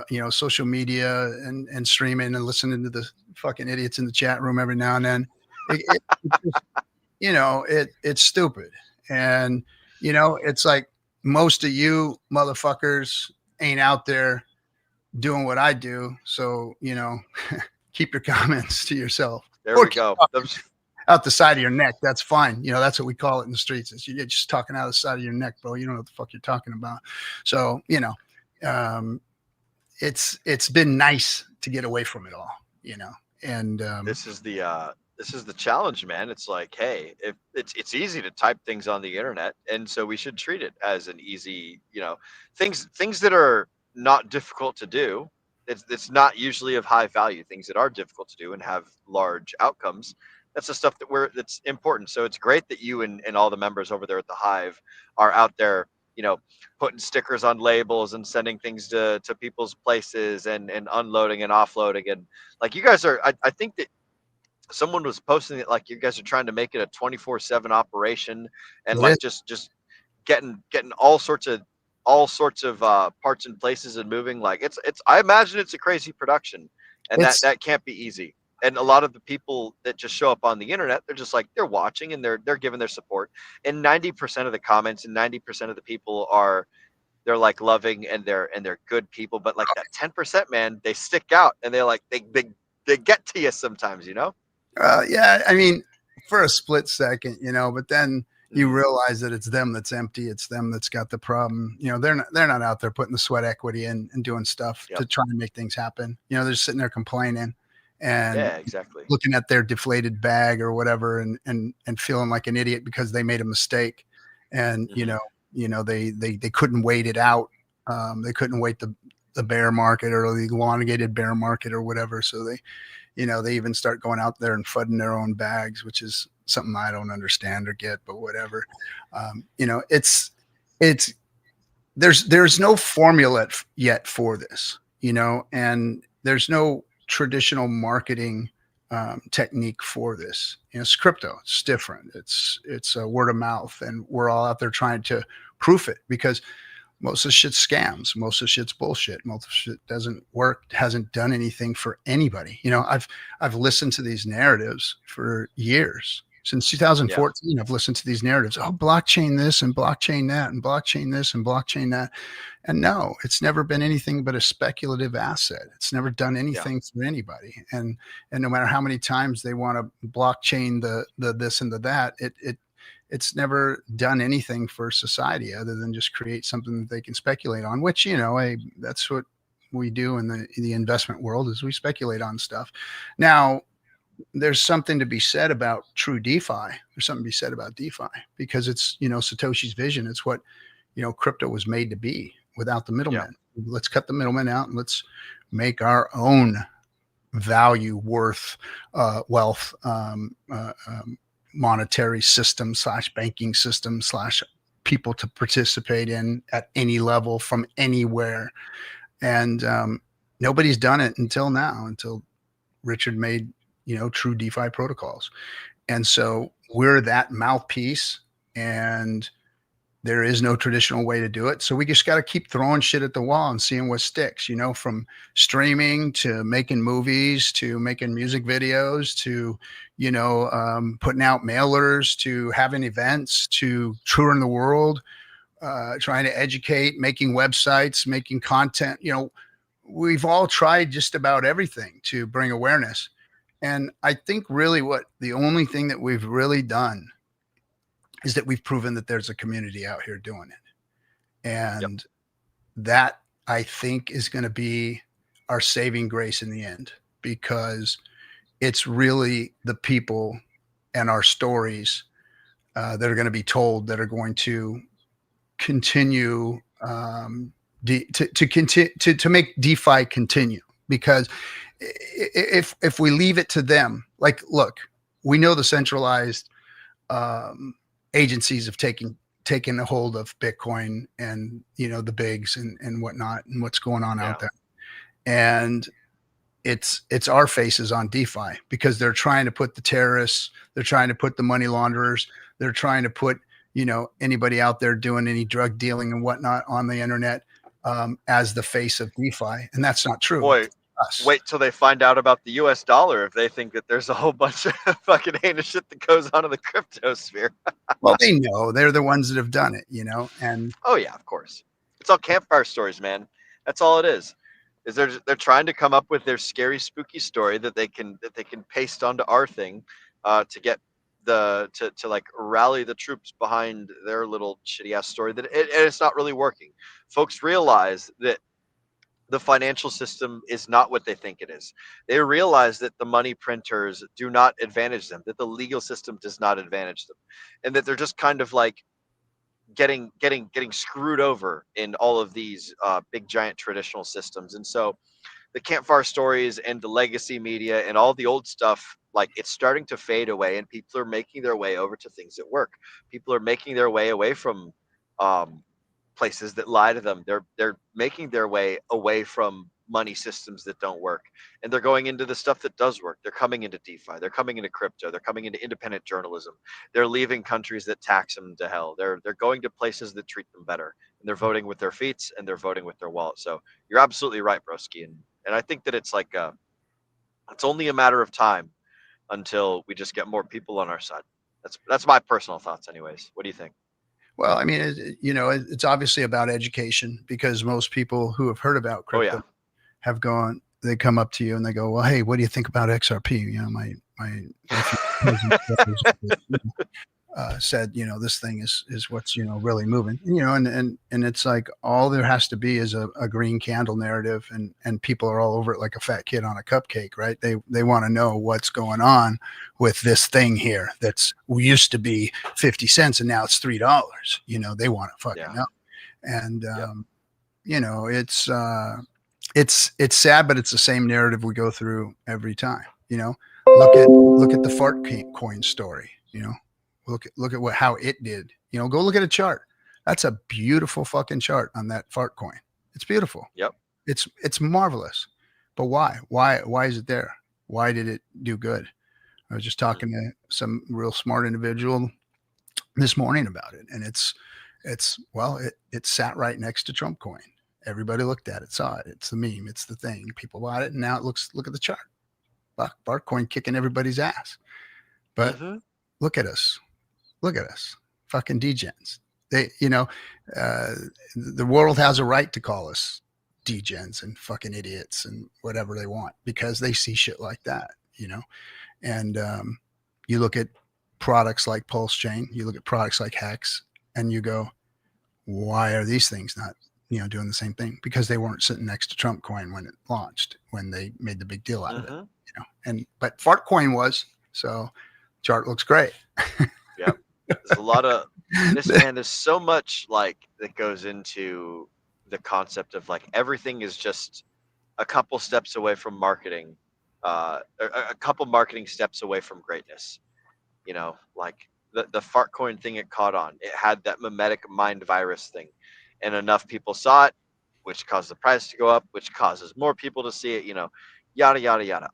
Speaker 2: you know, social media and streaming and listening to the fucking idiots in the chat room every now and then, it just, you know, it's stupid. And, you know, it's like most of you motherfuckers ain't out there doing what I do. So, you know, keep your comments to yourself.
Speaker 1: There we go.
Speaker 2: Out the side of your neck. That's fine. You know, that's what we call it in the streets. You're just talking out the side of your neck, bro. You don't know what the fuck you're talking about. So, you know, it's been nice to get away from it all, you know. And
Speaker 1: this is the challenge, man. It's like, hey, if it's easy to type things on the internet, and so we should treat it as an easy, you know, things that are not difficult to do. It's not usually of high value. Things that are difficult to do and have large outcomes, that's the stuff that's important. So it's great that you and all the members over there at the Hive are out there, you know, putting stickers on labels and sending things to people's places and unloading and offloading. And like, you guys are, I think that someone was posting it, like you guys are trying to make it a 24/7 operation, and like just getting all sorts of parts and places and moving. Like it's I imagine it's a crazy production, and that can't be easy. And a lot of the people that just show up on the internet, they're just like, they're watching and they're giving their support. And 90% of the comments and 90% of the people they're like loving and they're good people. But like that 10%, man, they stick out and they're like, they get to you sometimes, you know?
Speaker 2: Yeah. I mean, for a split second, you know, but then you realize that it's them that's empty. It's them that's got the problem. You know, they're not out there putting the sweat equity in and doing stuff to try and make things happen. You know, they're just sitting there complaining and
Speaker 1: exactly,
Speaker 2: looking at their deflated bag or whatever and feeling like an idiot because they made a mistake. And, you know, they couldn't wait it out. They couldn't wait the bear market or the elongated bear market or whatever. So they even start going out there and fudding their own bags, which is something I don't understand or get, but whatever. You know, there's no formula yet for this, you know, and there's no traditional marketing technique for this. You know, it's crypto. It's different. It's a word of mouth, and we're all out there trying to proof it because most of the shit's scams. Most of the shit's bullshit. Most of the shit doesn't work, hasn't done anything for anybody. You know, I've listened to these narratives for years. Since 2014, I've listened to these narratives. Oh, blockchain this and blockchain that and blockchain this and blockchain that. And no, it's never been anything but a speculative asset. It's never done anything for anybody. And no matter how many times they want to blockchain the this and the that, it's never done anything for society other than just create something that they can speculate on, which, you know, that's what we do in the investment world is we speculate on stuff. Now, there's something to be said about true DeFi. There's something to be said about DeFi because it's, you know, Satoshi's vision. It's what, you know, crypto was made to be without the middlemen. Let's cut the middlemen out and let's make our own value, worth, wealth, monetary system / banking system / people to participate in at any level from anywhere. And nobody's done it until now, until Richard made, you know, true DeFi protocols. And so we're that mouthpiece, and there is no traditional way to do it. So we just got to keep throwing shit at the wall and seeing what sticks, you know, from streaming to making movies to making music videos to, you know, putting out mailers to having events to touring the world, trying to educate, making websites, making content. You know, we've all tried just about everything to bring awareness. And I think really the only thing that we've really done is that we've proven that there's a community out here doing it. And that I think is going to be our saving grace in the end, because it's really the people and our stories that are going to be told that are going to continue to make DeFi continue. because if we leave it to them, like, look, we know the centralized agencies have taken a hold of Bitcoin and, you know, the bigs and whatnot and what's going on out there. And it's our faces on DeFi because they're trying to put the terrorists, they're trying to put the money launderers, they're trying to put, you know, anybody out there doing any drug dealing and whatnot on the internet as the face of DeFi. And that's not true.
Speaker 1: Boy, wait till they find out about the US dollar if they think that there's a whole bunch of fucking heinous shit that goes on in the crypto sphere.
Speaker 2: Well, they know, they're the ones that have done it, you know. And
Speaker 1: oh yeah, of course. It's all campfire stories, man. That's all it is. Is they're trying to come up with their scary, spooky story that they can paste onto our thing to get to like rally the troops behind their little shitty ass story that it's not really working. Folks realize that the financial system is not what they think it is. They realize that the money printers do not advantage them, that the legal system does not advantage them, and that they're just kind of like getting screwed over in all of these big giant traditional systems. And so the campfire stories and the legacy media and all the old stuff, like, it's starting to fade away, and people are making their way over to things that work. People are making their way away from places that lie to them. They're making their way away from money systems that don't work, and they're going into the stuff that does work. They're coming into DeFi, they're coming into crypto, they're coming into independent journalism. They're leaving countries that tax them to hell. They're going to places that treat them better, and they're voting with their feet and they're voting with their wallet. So you're absolutely right, broski. And I think that it's like it's only a matter of time until we just get more people on our side. That's my personal thoughts anyways. What do you think?
Speaker 2: well, I mean, you know, it's obviously about education because most people who have heard about crypto have gone, they come up to you and they go, well, hey, what do you think about XRP? You know, my said, you know, this thing is what's, you know, really moving, you know, and it's like all there has to be is a green candle narrative, and people are all over it like a fat kid on a cupcake, right? They want to know what's going on with this thing here that's used to be 50 cents and now it's $3. You know, they want to fucking know. And you know, it's sad, but it's the same narrative we go through every time. You know, look at the fart coin story. You know, look at how it did. You know, go look at a chart. That's a beautiful fucking chart on that fart coin. It's beautiful.
Speaker 1: Yep.
Speaker 2: It's marvelous. But why? Why is it there? Why did it do good? I was just talking to some real smart individual this morning about it, and it's well, it sat right next to Trump coin. Everybody looked at it, saw it. It's the meme. It's the thing. People bought it, and now look at the chart. Bartcoin kicking everybody's ass. But look at us. Look at us. Fucking degens. They, you know, the world has a right to call us degens and fucking idiots and whatever they want because they see shit like that, you know. And you look at products like Pulse Chain, you look at products like HEX, and you go, why are these things not, you know, doing the same thing? Because they weren't sitting next to Trump coin when it launched, when they made the big deal out of it, you know. And but Fart coin was, so chart looks great.
Speaker 1: Yeah, there's a lot of this, man. There's so much like that goes into the concept of like everything is just a couple steps away from marketing, a couple marketing steps away from greatness. You know, like the fart coin thing, it caught on. It had that mimetic mind virus thing, and enough people saw it, which caused the price to go up, which causes more people to see it. You know, yada yada yada.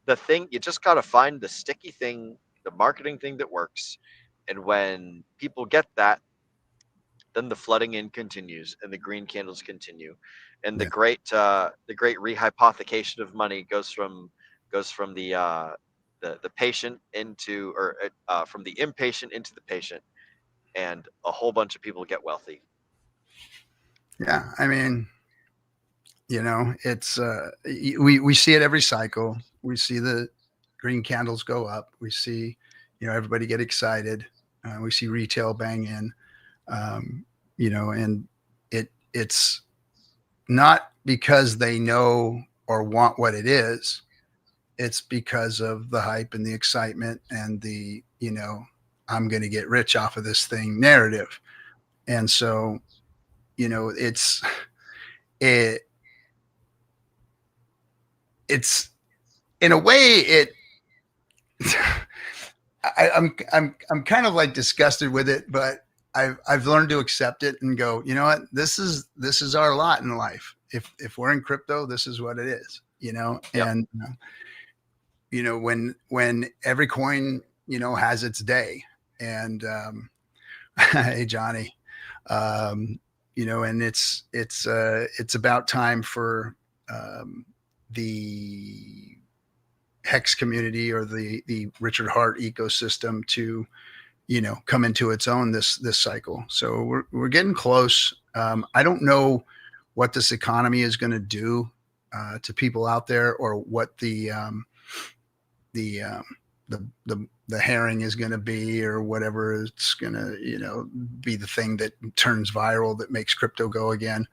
Speaker 1: The thing, you just gotta find the sticky thing, the marketing thing that works, and when people get that, then the flooding in continues and the green candles continue, and the great rehypothecation of money goes from the patient into, or from the impatient into the patient, and a whole bunch of people get wealthy.
Speaker 2: Yeah, I mean, you know, it's we see it every cycle. We see the green candles go up. We see, you know, everybody get excited. We see retail bang in, you know, and it's not because they know or want what it is. It's because of the hype and the excitement and the, you know, I'm going to get rich off of this thing narrative. And so, you know, it it's in a way I'm kind of like disgusted with it, but I've learned to accept it and go, you know what, this is our lot in life. If we're in crypto, this is what it is, you know.
Speaker 1: Yep.
Speaker 2: And you know, when every coin, you know, has its day. And hey Johnny, you know, and it's about time for the HEX community, or the Richard Hart ecosystem, to, you know, come into its own this cycle. So we're getting close. I don't know what this economy is going to do to people out there, or what the herring is going to be, or whatever it's going to, you know, be the thing that turns viral, that makes crypto go again.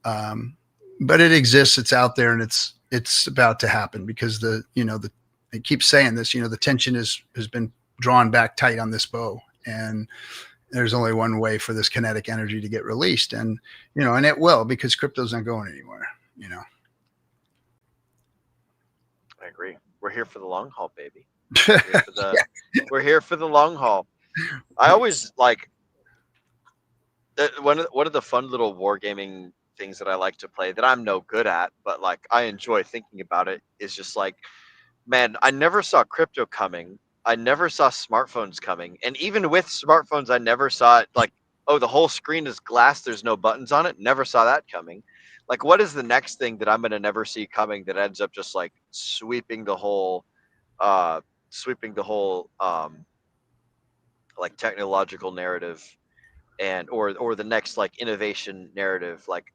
Speaker 2: But it exists, it's out there, and it's about to happen, because I keep saying this, you know, the tension has been drawn back tight on this bow, and there's only one way for this kinetic energy to get released. And, you know, and it will, because crypto's not going anywhere, you know.
Speaker 1: I agree. We're here for the long haul, baby. We're here for the long haul. I always like one of the fun little wargaming things that I like to play, that I'm no good at, but like I enjoy thinking about it, is just like, man, I never saw crypto coming. I never saw smartphones coming. And even with smartphones, I never saw it like, oh, the whole screen is glass, there's no buttons on it. Never saw that coming. Like, what is the next thing that I'm going to never see coming that ends up just like sweeping the whole like technological narrative, and or the next like innovation narrative? Like,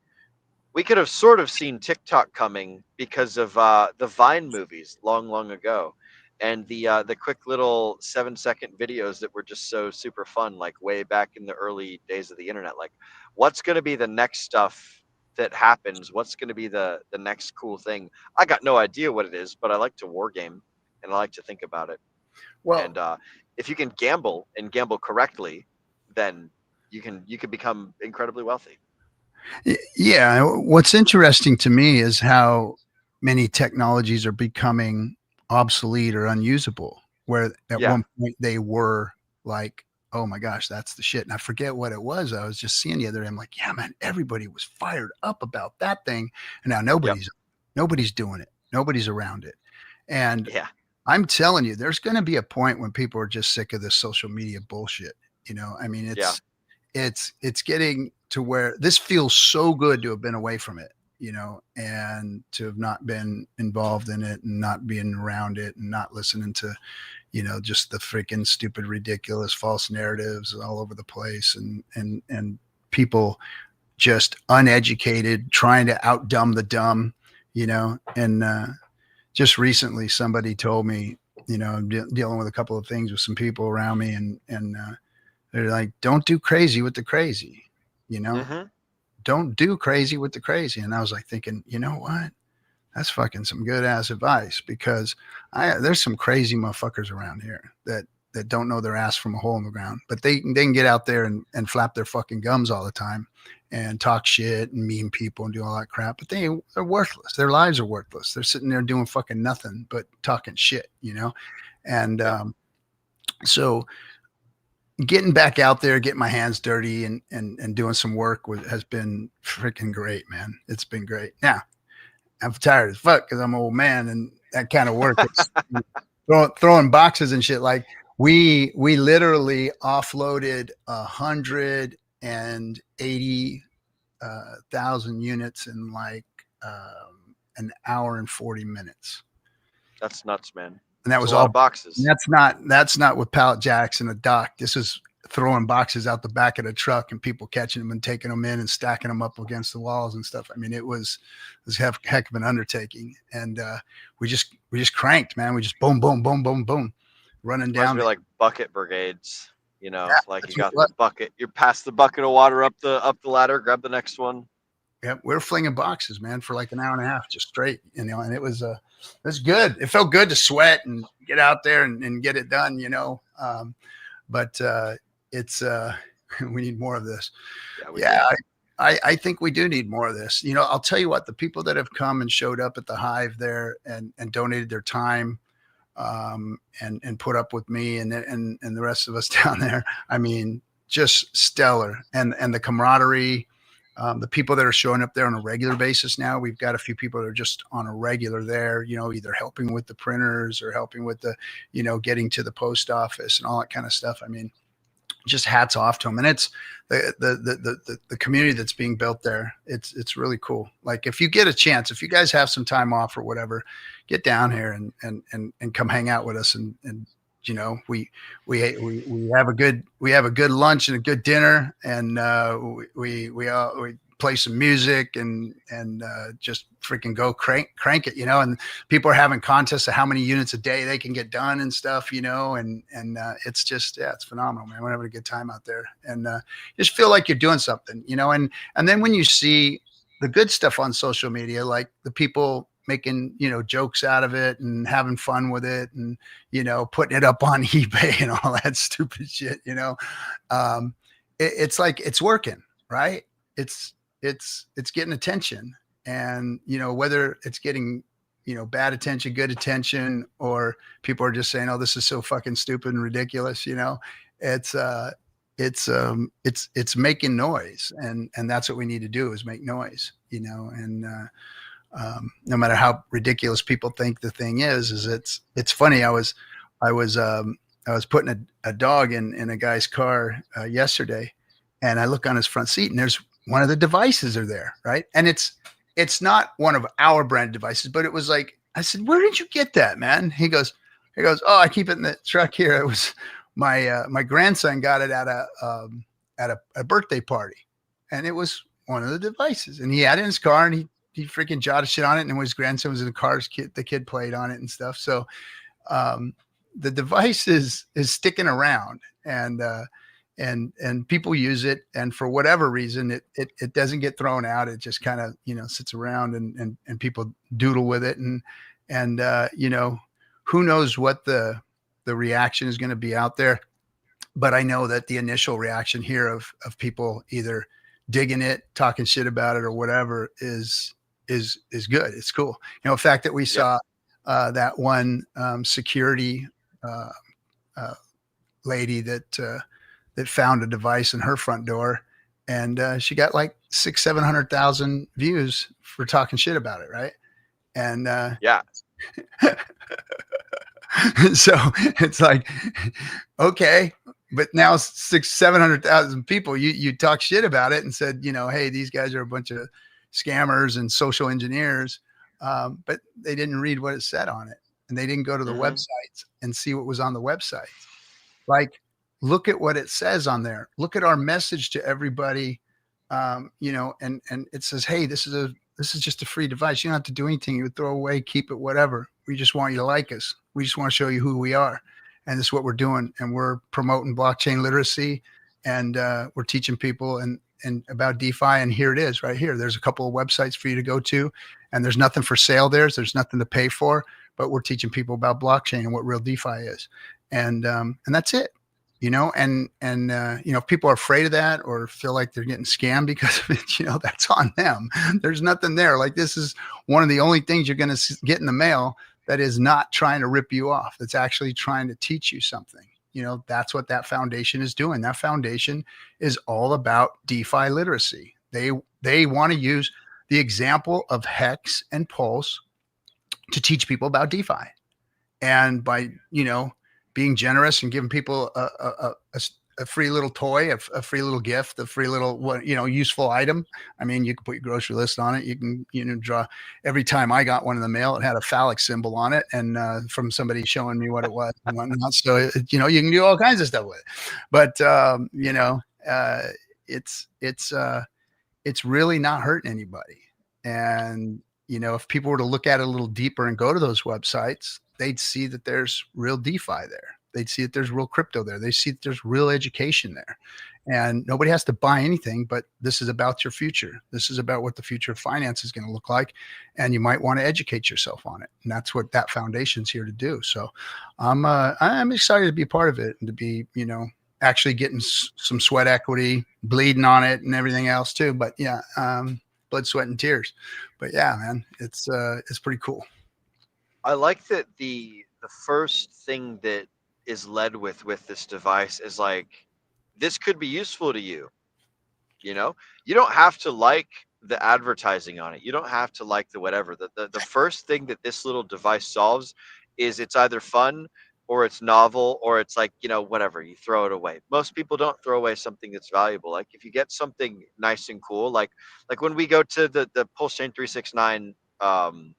Speaker 1: we could have sort of seen TikTok coming because of the Vine movies long ago, and the quick little 7-second videos that were just so super fun, like way back in the early days of the internet. Like, what's going to be the next stuff that happens? What's going to be the next cool thing? I got no idea what it is, but I like to war game, and I like to think about it.
Speaker 2: Well,
Speaker 1: And if you can gamble, and gamble correctly, then you can become incredibly wealthy.
Speaker 2: yeah, what's interesting to me is how many technologies are becoming obsolete or unusable, where at
Speaker 1: Yeah.
Speaker 2: one point they were like, oh my gosh, that's the shit. And I forget what it was. I was just seeing the other day. I'm like, yeah, man, everybody was fired up about that thing. And now
Speaker 1: Yep.
Speaker 2: nobody's doing it. Nobody's around it. And
Speaker 1: Yeah.
Speaker 2: I'm telling you, there's going to be a point when people are just sick of this social media bullshit. You know, I mean,
Speaker 1: Yeah.
Speaker 2: it's getting to where this feels so good to have been away from it, you know, and to have not been involved in it, and not being around it, and not listening to, you know, just the freaking stupid, ridiculous, false narratives all over the place, and people just uneducated, trying to outdumb the dumb, you know. And just recently, somebody told me, you know, I'm dealing with a couple of things with some people around me, and they're like, don't do crazy with the crazy, you know,
Speaker 1: Mm-hmm.
Speaker 2: don't do crazy with the crazy. And I was like thinking, you know what? That's fucking some good ass advice, because there's some crazy motherfuckers around here that don't know their ass from a hole in the ground, but they can get out there and flap their fucking gums all the time and talk shit and meme people and do all that crap. But they're worthless. Their lives are worthless. They're sitting there doing fucking nothing but talking shit, you know? And, so getting back out there, getting my hands dirty, and doing some work has been freaking great, man. It's been great. Now I'm tired as fuck because I'm an old man, and that kind of work, it's throwing boxes and shit. Like we literally offloaded 180,000 units in like an hour and 40 minutes.
Speaker 1: That's nuts, man.
Speaker 2: And that
Speaker 1: It's
Speaker 2: was
Speaker 1: a lot
Speaker 2: all
Speaker 1: of boxes.
Speaker 2: that's not with pallet jacks and a dock. This is throwing boxes out the back of the truck, and people catching them and taking them in and stacking them up against the walls and stuff. I mean, it was heck of an undertaking. And we just cranked, man. We just boom, boom, boom, boom, boom, running
Speaker 1: Reminds
Speaker 2: down.
Speaker 1: me of like bucket brigades. You know,
Speaker 2: Yeah,
Speaker 1: like you
Speaker 2: that's
Speaker 1: got the bucket, you pass the bucket of water up the ladder, grab the next one.
Speaker 2: yeah, we were flinging boxes, man, for like an hour and a half, just straight, you know. And it was good. It felt good to sweat and get out there and get it done, you know. But it's we need more of this.
Speaker 1: Yeah.
Speaker 2: I think we do need more of this. You know, I'll tell you what, the people that have come and showed up at the Hive there and donated their time, and put up with me and the rest of us down there. I mean, just stellar. And the camaraderie, the people that are showing up there on a regular basis now, we've got a few people that are just on a regular there, you know, either helping with the printers or helping with the, you know, getting to the post office and all that kind of stuff. I mean, just hats off to them. And it's the community that's being built there. It's really cool. Like if you get a chance, if you guys have some time off or whatever, get down here and come hang out with us. And you know, we have a good lunch and a good dinner, and we play some music and just freaking go crank it, you know, and people are having contests of how many units a day they can get done and stuff, you know, and it's just, yeah, it's phenomenal, man. We're having a good time out there, and just feel like you're doing something, you know, and then when you see the good stuff on social media, like the people making, you know, jokes out of it and having fun with it and, you know, putting it up on eBay and all that stupid shit, you know, it's like, it's working, right? It's getting attention, and, you know, whether it's getting, you know, bad attention, good attention, or people are just saying, oh, this is so fucking stupid and ridiculous. You know, it's making noise, and that's what we need to do, is make noise, you know, and, no matter how ridiculous people think the thing is it's funny. I was putting a dog in a guy's car yesterday, and I look on his front seat, and there's one of the devices are there, right? And it's not one of our brand devices, but it was like, I said, where did you get that, man? He goes, oh, I keep it in the truck here. It was my grandson got it at a birthday party, and it was one of the devices, and he had it in his car, and he freaking jotted shit on it. And when his grandson was in the car, the kid played on it and stuff. So the device is sticking around, and people use it, and for whatever reason, it doesn't get thrown out. It just kind of, you know, sits around, and people doodle with it, and you know, who knows what the reaction is going to be out there. But I know that the initial reaction here of people either digging it, talking shit about it, or whatever is good. It's cool. You know, the fact that we saw that one security lady that found a device in her front door, and she got like 600,000-700,000 views for talking shit about it, right? And
Speaker 1: yeah.
Speaker 2: So it's like, okay, but now 600,000-700,000 people, you talk shit about it and said, you know, hey, these guys are a bunch of scammers and social engineers, but they didn't read what it said on it, and they didn't go to the websites and see what was on the website. Like, look at what it says on there. Look at our message to everybody, you know, and it says, hey, this is just a free device. You don't have to do anything. You would throw away, keep it, whatever. We just want you to like us. We just want to show you who we are, and this is what we're doing. And we're promoting blockchain literacy, and we're teaching people and about DeFi. And here it is, right here. There's a couple of websites for you to go to, and there's nothing for sale there. There's nothing to pay for, but we're teaching people about blockchain and what real DeFi is, and that's it. You know, and you know, if people are afraid of that or feel like they're getting scammed because of it, you know, that's on them. There's nothing there. Like, this is one of the only things you're going to get in the mail that is not trying to rip you off. That's actually trying to teach you something. You know, that's what that foundation is doing. That foundation is all about DeFi literacy. They want to use the example of HEX and Pulse to teach people about DeFi. And by, you know, being generous and giving people a free little toy, a free little gift, a free little, you know, useful item. I mean, you can put your grocery list on it. You can, you know, draw. Every time I got one in the mail, it had a phallic symbol on it, and from somebody showing me what it was and whatnot. So, you know, you can do all kinds of stuff with it. But you know, it's really not hurting anybody. And, you know, if people were to look at it a little deeper and go to those websites, they'd see that there's real DeFi there. They'd see that there's real crypto there. They see that there's real education there. And nobody has to buy anything, but this is about your future. This is about what the future of finance is going to look like. And you might want to educate yourself on it. And that's what that foundation's here to do. So I'm excited to be part of it and to be, you know, actually getting some sweat equity, bleeding on it and everything else too. But yeah, blood, sweat, and tears. But yeah, man, it's pretty cool.
Speaker 1: I like that the first thing that is led with this device is like, this could be useful to you. You know, you don't have to like the advertising on it. You don't have to like the whatever. The first thing that this little device solves is it's either fun or it's novel or it's like, whatever, you throw it away. Most people don't throw away something that's valuable. Like if you get something nice and cool, like when we go to the Pulse Chain 369 um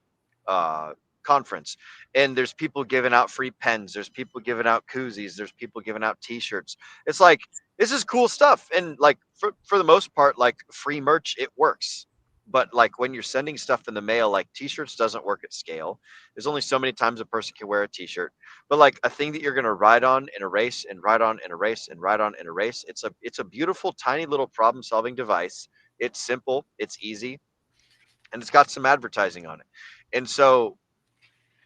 Speaker 1: uh conference, and there's people giving out free pens, there's people giving out koozies, there's people giving out t-shirts. It's like, this is cool stuff, and like for the most part, like free merch, it works. But like when you're sending stuff in the mail, like t-shirts doesn't work at scale. There's only so many times a person can wear a t-shirt. But like a thing that you're going to ride on and erase and ride on and erase and ride on and erase, it's a beautiful tiny little problem solving device. It's simple, it's easy, and it's got some advertising on it. And so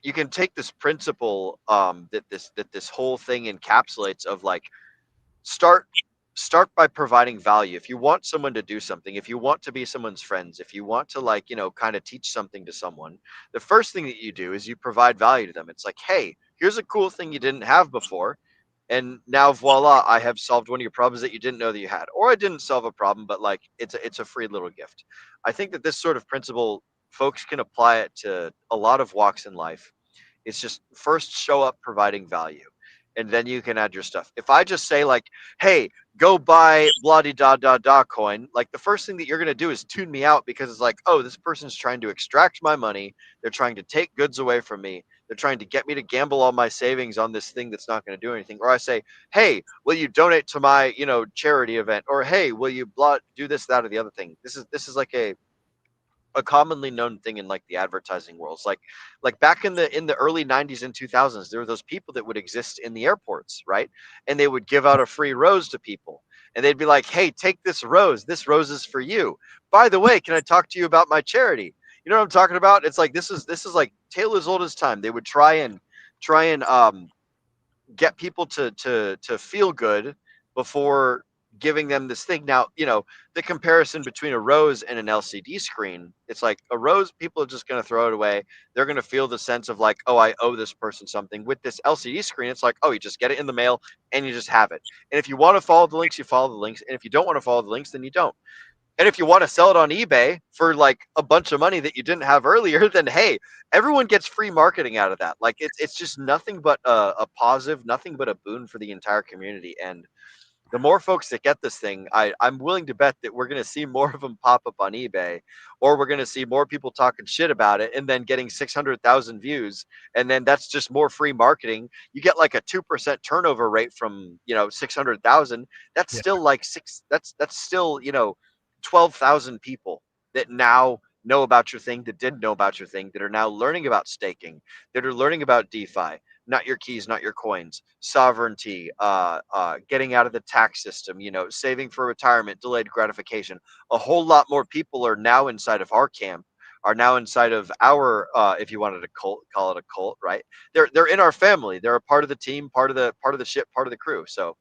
Speaker 1: you can take this principle, that this whole thing encapsulates, of like, start start by providing value. If you want someone to do something, if you want to be someone's friends, if you want to, like, kind of teach something to someone, the first thing that you do is you provide value to them. It's like, hey, here's a cool thing you didn't have before, and now voila, I have solved one of your problems that you didn't know that you had. Or I didn't solve a problem, but like, it's a free little gift. I think that this sort of principle, folks can apply it to a lot of walks in life. It's just first show up providing value, and then you can add your stuff. If I just say like, "Hey, go buy blah da da da coin," like the first thing that you're gonna do is tune me out, because it's like, "Oh, this person's trying to extract my money. They're trying to take goods away from me. They're trying to get me to gamble all my savings on this thing that's not going to do anything." Or I say, "Hey, will you donate to my charity event?" Or, "Hey, will you do this, that, or the other thing?" This is like a commonly known thing in like the advertising worlds, like back in the early 90s and 2000s, there were those people that would exist in the airports, right? And they would give out a free rose to people, and they'd be like, "Hey, take this rose is for you. By the way, can I talk to you about my charity?" You know what I'm talking about? It's like, this is like tale as old as time. They would try and get people to feel good before giving them this thing. Now, the comparison between a rose and an LCD screen, it's like a rose, people are just going to throw it away. They're going to feel the sense of like, "Oh, I owe this person something." With this LCD screen, it's like, "Oh, you just get it in the mail and you just have it." And if you want to follow the links, you follow the links. And if you don't want to follow the links, then you don't. And if you want to sell it on eBay for like a bunch of money that you didn't have earlier, then hey, everyone gets free marketing out of that. Like it's just nothing but a positive, nothing but a boon for the entire community. And the more folks that get this thing, I'm willing to bet that we're going to see more of them pop up on eBay, or we're going to see more people talking shit about it and then getting 600,000 views. And then that's just more free marketing. You get like a 2% turnover rate from, 600,000. That's
Speaker 2: Yeah.
Speaker 1: still like that's still, 12,000 people that now know about your thing, that didn't know about your thing, that are now learning about staking, that are learning about DeFi, not your keys, not your coins, sovereignty, getting out of the tax system, saving for retirement, delayed gratification. A whole lot more people are now inside of our camp, are now inside of our, if you wanted to call it a cult, right? They're in our family. They're a part of the team, part of the ship, part of the crew. So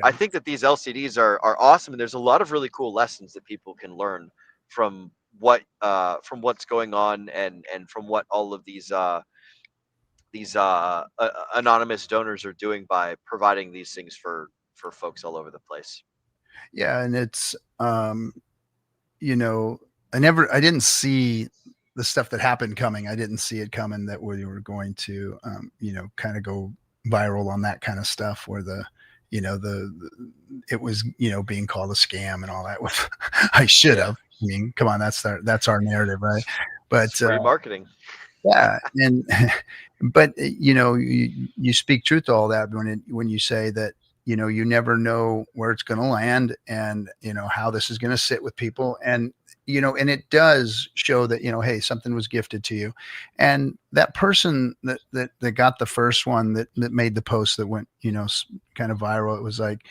Speaker 1: I
Speaker 2: Yeah.
Speaker 1: think that these LCDs are awesome, and there's a lot of really cool lessons that people can learn from from what's going on, and from what all of these anonymous donors are doing by providing these things for folks all over the place.
Speaker 2: Yeah. And it's, you know, I didn't see the stuff that happened coming. I didn't see it coming that we were going to, kind of go viral on that kind of stuff where it was, being called a scam and all that. With I should
Speaker 1: Yeah,
Speaker 2: have. I mean, come on, that's our narrative, right?
Speaker 1: it's
Speaker 2: But
Speaker 1: free marketing.
Speaker 2: yeah, and but you speak truth to all that when you say that you never know where it's going to land, and how this is going to sit with people, and and it does show that hey, something was gifted to you, and that person that got the first one that made the post that went kind of viral. It was like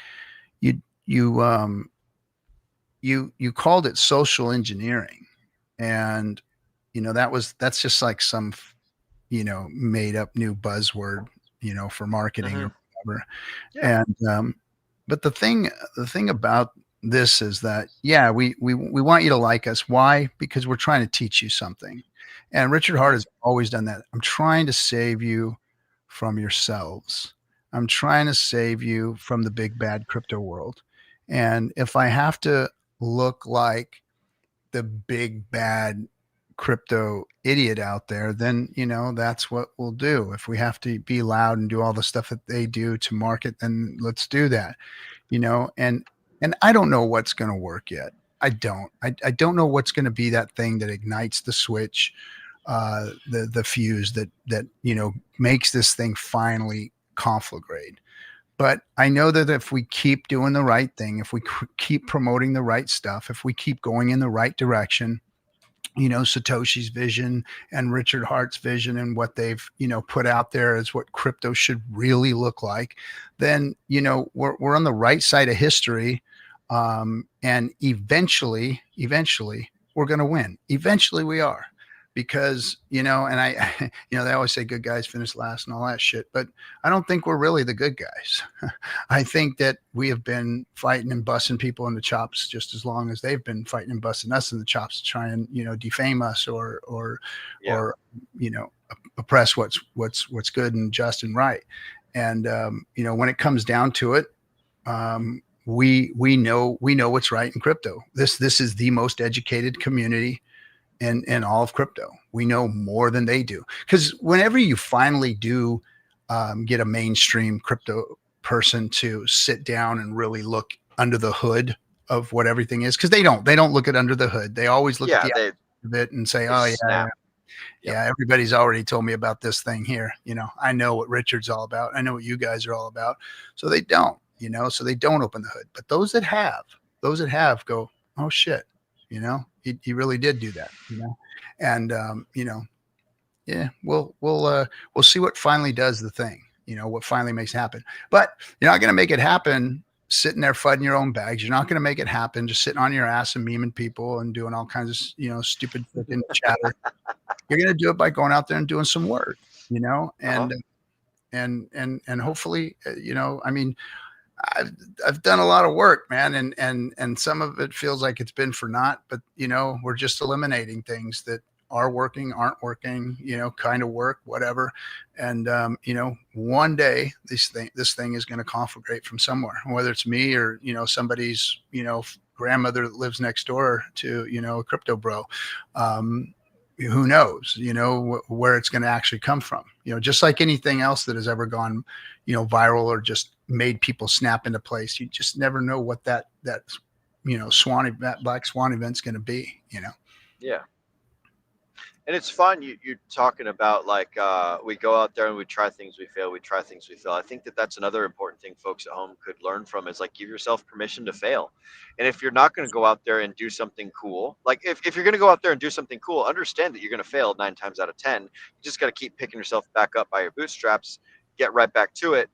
Speaker 2: you you um you called it social engineering, and that's just like some made up new buzzword for marketing or
Speaker 1: Hmm.
Speaker 2: whatever.
Speaker 1: Yeah.
Speaker 2: And but the thing about this is that, yeah, we want you to like us. Why? Because we're trying to teach you something. And Richard Hart
Speaker 1: Mhm.
Speaker 2: has always done that. I'm trying to save you from yourselves. I'm trying to save you from the big bad crypto world. And if I have to look like the big bad crypto idiot out there, then that's what we'll do. If we have to be loud and do all the stuff that they do to market, then let's do that. And I don't know what's going to work yet. I don't know what's going to be that thing that ignites the switch, the fuse that makes this thing finally conflagrate. But I know that if we keep doing the right thing, if we keep promoting the right stuff, if we keep going in the right direction, Satoshi's vision and Richard Hart's vision and what they've, put out there as what crypto should really look like, then, we're on the right side of history. And eventually we're going to win. Eventually we are, because, and I, they always say good guys finish last and all that shit, but I don't think we're really the good guys. I think that we have been fighting and busting people in the chops just as long as they've been fighting and busting us in the chops to try and defame us
Speaker 1: Yeah.
Speaker 2: or oppress what's good and just and right. And when it comes down to it, we know what's right in crypto. This is the most educated community in all of crypto. We know more than they do, because whenever you finally do get a mainstream crypto person to sit down and really look under the hood of what everything is, because they don't look at under the hood. They always look at
Speaker 1: Yeah,
Speaker 2: the
Speaker 1: they
Speaker 2: outside of it and say,
Speaker 1: they
Speaker 2: oh yeah, yeah,
Speaker 1: snap. Yep.
Speaker 2: yeah, everybody's already told me about this thing here. I know what Richard's all about. I know what you guys are all about. So they don't, so they don't open the hood. But those that have go, oh shit, he really did do that. And yeah, we'll see what finally does the thing, what finally makes it happen. But you're not going to make it happen sitting there fighting your own bags. You're not going to make it happen just sitting on your ass and memeing people and doing all kinds of stupid freaking chatter. You're going to do it by going out there and doing some work,
Speaker 1: Uh-huh.
Speaker 2: and hopefully, I mean, I've I've done a lot of work, man, and some of it feels like it's been for naught. But we're just eliminating things that are working, aren't working, kind of work, whatever. And one day this thing is going to conflagrate from somewhere, whether it's me or somebody's grandmother that lives next door to a crypto bro. Who knows where it's going to actually come from, just like anything else that has ever gone viral or just made people snap into place. You just never know what that that black swan event's going to be.
Speaker 1: Yeah. And it's fun you talking about like we go out there and we try things, we fail, we try things, we fail. I think that that's another important thing folks at home could learn from, is like give yourself permission to fail. And if you're not going to go out there and do something cool, like if you're going to go out there and do something cool, understand that you're going to fail 9 times out of 10. You just got to keep picking yourself back up by your bootstraps, get right back to it,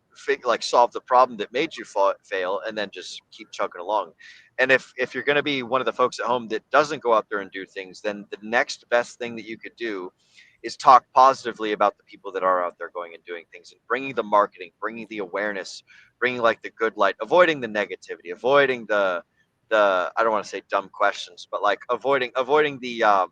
Speaker 1: like solve the problem that made you fail, and then just keep chugging along. And if you're going to be one of the folks at home that doesn't go out there and do things, then the next best thing that you could do is talk positively about the people that are out there going and doing things, and bringing the marketing, bringing the awareness, bringing like the good light, avoiding the negativity, avoiding the I don't want to say dumb questions, but like avoiding the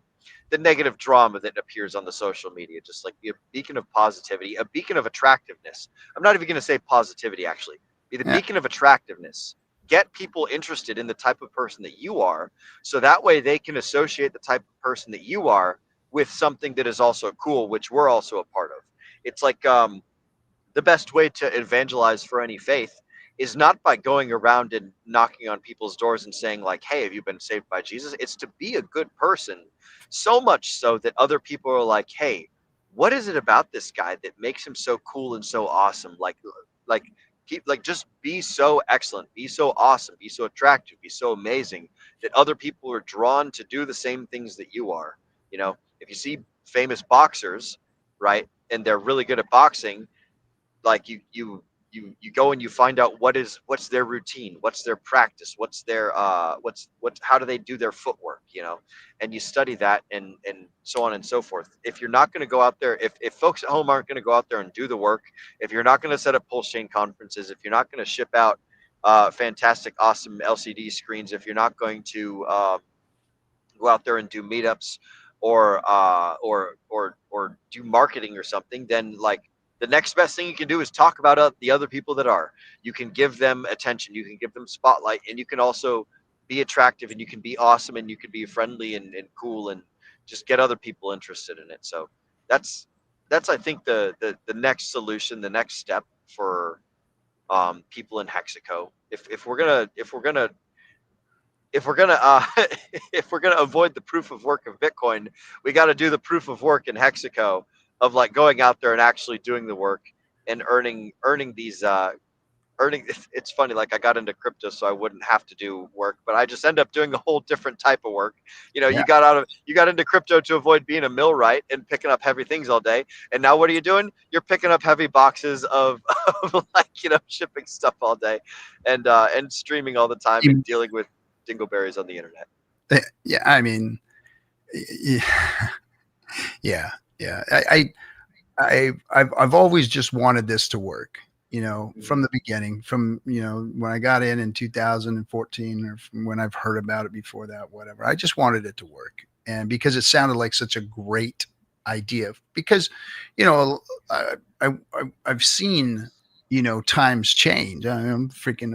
Speaker 1: negative drama that appears on the social media. Just like be a beacon of positivity, a beacon of attractiveness. I'm not even going to say positivity, actually. Be the
Speaker 2: Yeah.
Speaker 1: beacon of attractiveness. Get people interested in the type of person that you are, so that way they can associate the type of person that you are with something that is also cool, which we're also a part of. It's like the best way to evangelize for any faith is not by going around and knocking on people's doors and saying like, hey, have you been saved by Jesus? It's to be a good person, so much so that other people are like, hey, what is it about this guy that makes him so cool and so awesome? Like keep like just be so excellent, be so awesome, be so attractive, be so amazing that other people are drawn to do the same things that you are. If you see famous boxers, right, and they're really good at boxing, like you go and you find out what's their routine, what's their practice, what's their what's how do they do their footwork, and you study that, and so on and so forth. If you're not going to go out there, if folks at home aren't going to go out there and do the work, if you're not going to set up pulse chain conferences, if you're not going to ship out fantastic, awesome LCD screens. If you're not going to go out there and do meetups or do marketing or something, then like the next best thing you can do is talk about the other people that are. You can give them attention, you can give them spotlight, and you can also be attractive, and you can be awesome, and you can be friendly and cool, and just get other people interested in it. So that's I think the next solution, the next step for people in Hexaco. If we're gonna if we're gonna avoid the proof of work of Bitcoin, we got to do the proof of work in Hexaco of like going out there and actually doing the work and earning these earning. It's funny, like I got into crypto so I wouldn't have to do work, but I just end up doing a whole different type of work. You know,
Speaker 2: Yeah.
Speaker 1: you got into crypto to avoid being a millwright and picking up heavy things all day, and now what are you doing? You're picking up heavy boxes of, of like, you know, shipping stuff all day, and streaming all the time and dealing with dingleberries on the internet.
Speaker 2: Yeah, I mean, yeah, yeah. I've always just wanted this to work, you know, from the beginning, from, you know, when I got in 2014, or from when I've heard about it before that, whatever. I just wanted it to work, and because it sounded like such a great idea. Because, you know, I've seen, you know, times change. I've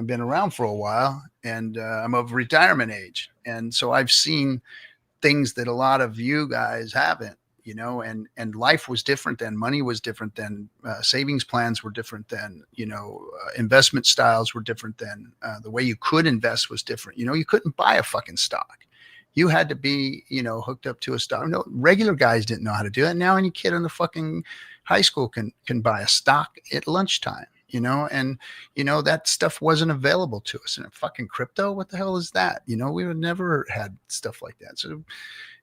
Speaker 2: been around for a while, and I'm of retirement age, and so I've seen things that a lot of you guys haven't, you know, and life was different then, money was different then, savings plans were different then, you know, investment styles were different then, the way you could invest was different. You know, you couldn't buy a fucking stock. You had to be, you know, hooked up to a stock. No, regular guys didn't know how to do it. Now any kid in the fucking high school can buy a stock at lunchtime, you know, and, you know, that stuff wasn't available to us. And fucking crypto, what the hell is that? You know, we would never had stuff like that. So,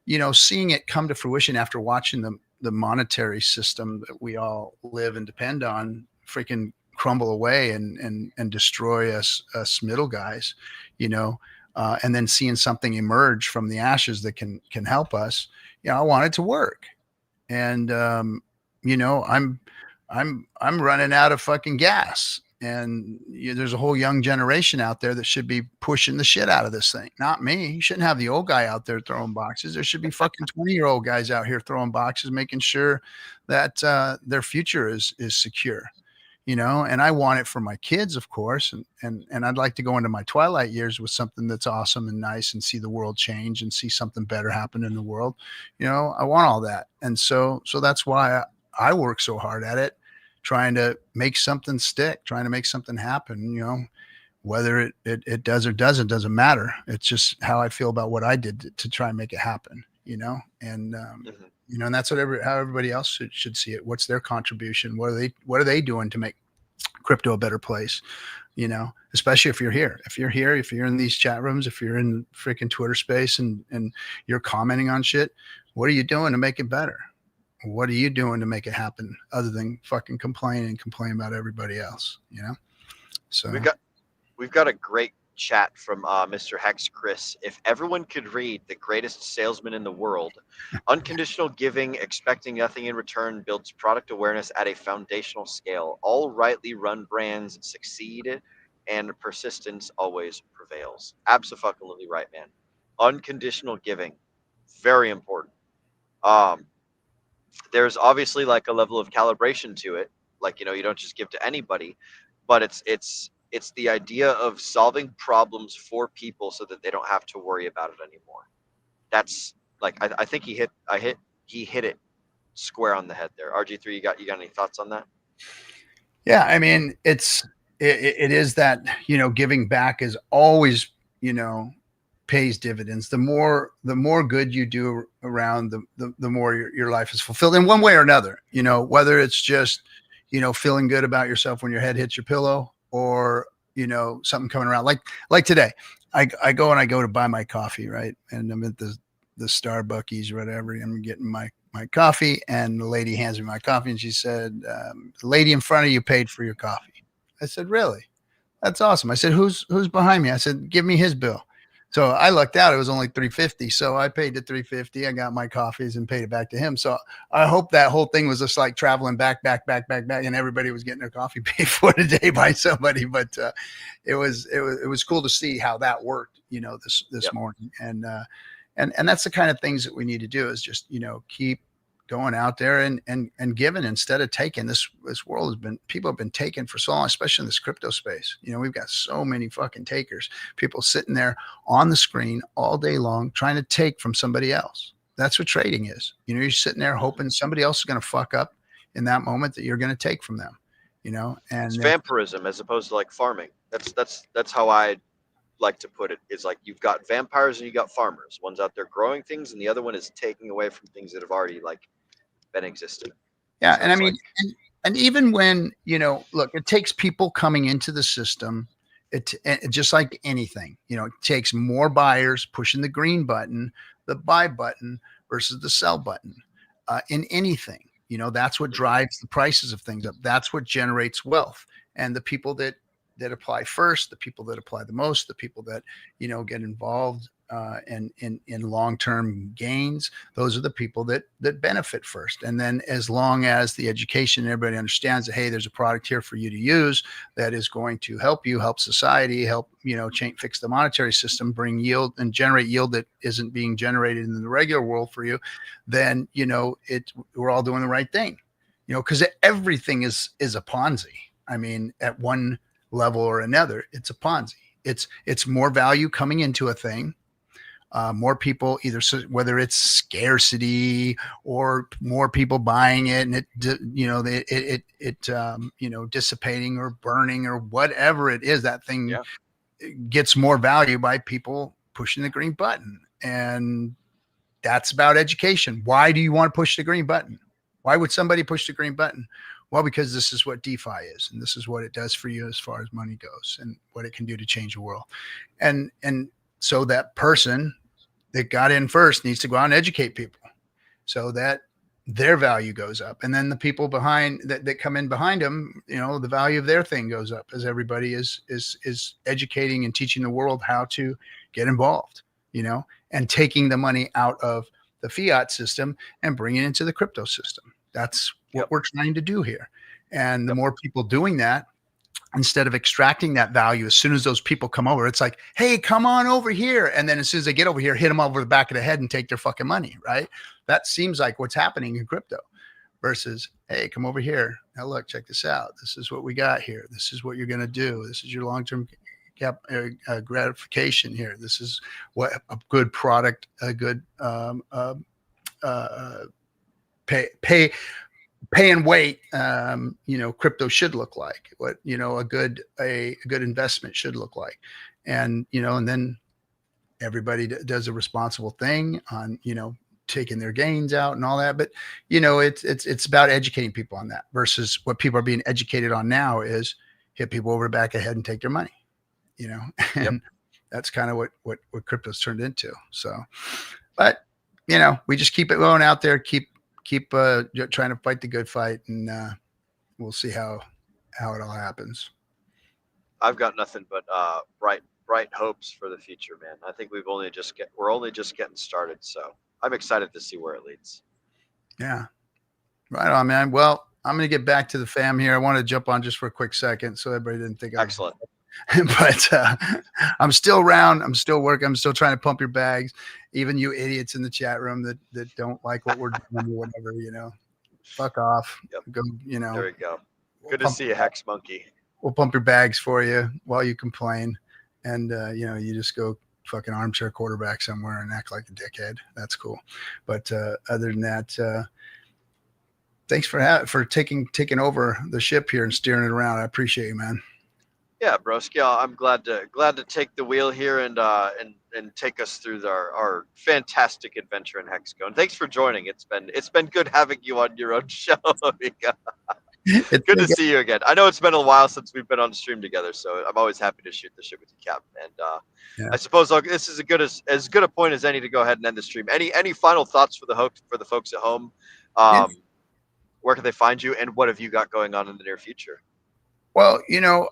Speaker 2: you know, seeing it come to fruition after watching the monetary system that we all live and depend on freaking crumble away and destroy us middle guys, you know, and then seeing something emerge from the ashes that can help us. You know, I want it to work, and you know, I'm running out of fucking gas, and there's a whole young generation out there that should be pushing the shit out of this thing. Not me. You shouldn't have the old guy out there throwing boxes. There should be fucking 20-year-old guys out here throwing boxes, making sure that their future is secure. You know, and I want it for my kids, of course, and I'd like to go into my twilight years with something that's awesome and nice, and see the world change and see something better happen in the world. You know, I want all that, and so that's why I work so hard at it, trying to make something stick, trying to make something happen. You know, whether it does or doesn't matter. It's just how I feel about what I did to try and make it happen. You know, and you know, and that's how everybody else should see it. What's their contribution? What are they doing to make crypto a better place? You know, especially if you're here, if you're in these chat rooms, if you're in freaking Twitter space and you're commenting on shit, what are you doing to make it better? What are you doing to make it happen other than fucking complain about everybody else? You know, so
Speaker 1: we've got a great chat from Mr. Hex Chris. If everyone could read The Greatest Salesman in the World, unconditional giving, expecting nothing in return, builds product awareness at a foundational scale. All rightly run brands succeed, and persistence always prevails. Absolutely right, man. Unconditional giving, very important. There's obviously like a level of calibration to it. Like, you know, you don't just give to anybody, but it's the idea of solving problems for people so that they don't have to worry about it anymore. That's like, I think he hit it square on the head there. RG3, you got any thoughts on that?
Speaker 2: Yeah, I mean, it is that, you know, giving back is always, you know, pays dividends. The more good you do around, the more your life is fulfilled in one way or another. You know, whether it's just, you know, feeling good about yourself when your head hits your pillow, or, you know, something coming around like today. I go to buy my coffee, right? And I'm at the Starbucks or whatever. I'm getting my coffee, and the lady hands me my coffee, and she said, the lady in front of you paid for your coffee. I said, really? That's awesome. I said, who's behind me? I said, give me his bill. So I lucked out. It was only $3.50. So I paid the $3.50. I got my coffees and paid it back to him. So I hope that whole thing was just like traveling back, and everybody was getting their coffee paid for today by somebody. But it was cool to see how that worked, this morning. And that's the kind of things that we need to do is just, keep going out there and giving instead of taking. This world people have been taken for so long, especially in this crypto space. We've got so many fucking takers, people sitting there on the screen all day long trying to take from somebody else. That's what trading is. You're sitting there hoping somebody else is going to fuck up in that moment that you're going to take from them, and
Speaker 1: it's vampirism as opposed to like farming. That's how I like to put it. Is like you've got vampires and you got farmers. One's out there growing things and the other one is taking away from things that have already like been existing.
Speaker 2: Yeah. So and I mean, like, and even when, look, it takes people coming into the system. It just like anything, it takes more buyers pushing the green button, the buy button versus the sell button in anything. That's what drives the prices of things up. That's what generates wealth. And the people that apply first, the people that apply the most, the people that, get involved in long-term gains, those are the people that benefit first. And then as long as the education, everybody understands that, hey, there's a product here for you to use that is going to help you, help society, help, fix the monetary system, bring yield and generate yield that isn't being generated in the regular world for you, then, we're all doing the right thing, because everything is a Ponzi. I mean, at one level or another, it's a Ponzi. It's more value coming into a thing. More people, either whether it's scarcity or more people buying it, and it dissipating or burning or whatever it is, that thing gets more value by people pushing the green button. And that's about education. Why do you want to push the green button? Why would somebody push the green button? Well, because this is what DeFi is, and this is what it does for you as far as money goes, and what it can do to change the world. And so that person that got in first needs to go out and educate people so that their value goes up. And then the people behind that come in behind them, the value of their thing goes up as everybody is educating and teaching the world how to get involved, and taking the money out of the fiat system and bringing it into the crypto system. That's what we're trying to do here. And the more people doing that, instead of extracting that value, as soon as those people come over, it's like, hey, come on over here. And then as soon as they get over here, hit them over the back of the head and take their fucking money, right? That seems like what's happening in crypto versus, hey, come over here. Now look, check this out. This is what we got here. This is what you're going to do. This is your long-term gratification here. This is what a good product, a good pay and wait, crypto should look like, what, a good investment should look like. And, and then everybody does a responsible thing on, taking their gains out and all that. But, it's about educating people on that versus what people are being educated on now is hit people over the back of the head and take their money, and that's kind of what crypto's turned into. So, but, we just keep it going out there, keep trying to fight the good fight, and we'll see how it all happens.
Speaker 1: I've got nothing but bright hopes for the future, man. I think we're only just getting started, so I'm excited to see where it leads.
Speaker 2: Yeah, right on, man. Well, I'm gonna get back to the fam here. I want to jump on just for a quick second, so everybody didn't think
Speaker 1: excellent.
Speaker 2: But I'm still around. I'm still working. I'm still trying to pump your bags. Even you idiots in the chat room that don't like what we're doing or whatever, fuck off. Go,
Speaker 1: There we go. Good to see you, Hex Monkey.
Speaker 2: We'll pump your bags for you while you complain. And, you just go fucking armchair quarterback somewhere and act like a dickhead. That's cool. But other than that, thanks for taking over the ship here and steering it around. I appreciate you, man.
Speaker 1: Yeah, broski. I'm glad to take the wheel here and take us through our fantastic adventure in Hexco. And thanks for joining. It's been good having you on your own show. It's good to see you again. I know it's been a while since we've been on stream together, so I'm always happy to shoot the shit with you, Cap. And I suppose this is as good a point as any to go ahead and end the stream. Any final thoughts for the folks at home? Where can they find you, and what have you got going on in the near future?
Speaker 2: Well,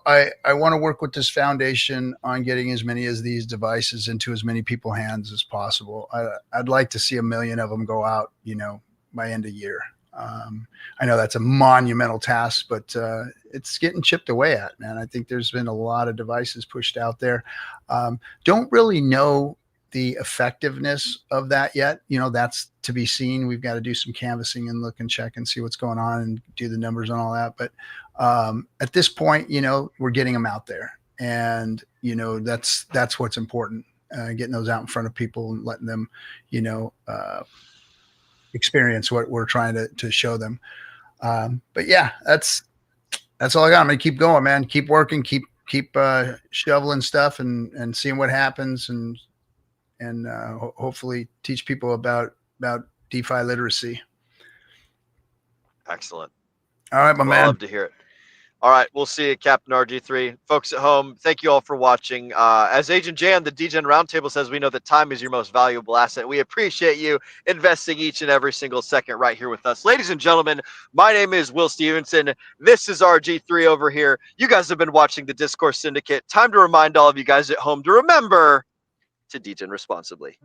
Speaker 2: I want to work with this foundation on getting as many of these devices into as many people's hands as possible. I'd like to see 1 million of them go out, by end of year. I know that's a monumental task, but it's getting chipped away at, man. I think there's been a lot of devices pushed out there. Don't really know the effectiveness of that yet. That's to be seen. We've got to do some canvassing and look and check and see what's going on and do the numbers and all that. But at this point, we're getting them out there, and that's what's important. Getting those out in front of people and letting them, experience what we're trying to show them. But yeah, that's all I got. I'm gonna keep going, man. Keep working. Keep shoveling stuff and seeing what happens, and hopefully teach people about DeFi literacy.
Speaker 1: Excellent.
Speaker 2: All right, my man.
Speaker 1: I love to hear it. All right, we'll see you, Captain RG3. Folks at home, thank you all for watching. As Agent Jan, the Degen Roundtable says, we know that time is your most valuable asset. We appreciate you investing each and every single second right here with us. Ladies and gentlemen, my name is Will Stevenson. This is RG3 over here. You guys have been watching the Discourse Syndicate. Time to remind all of you guys at home to remember to Degen responsibly.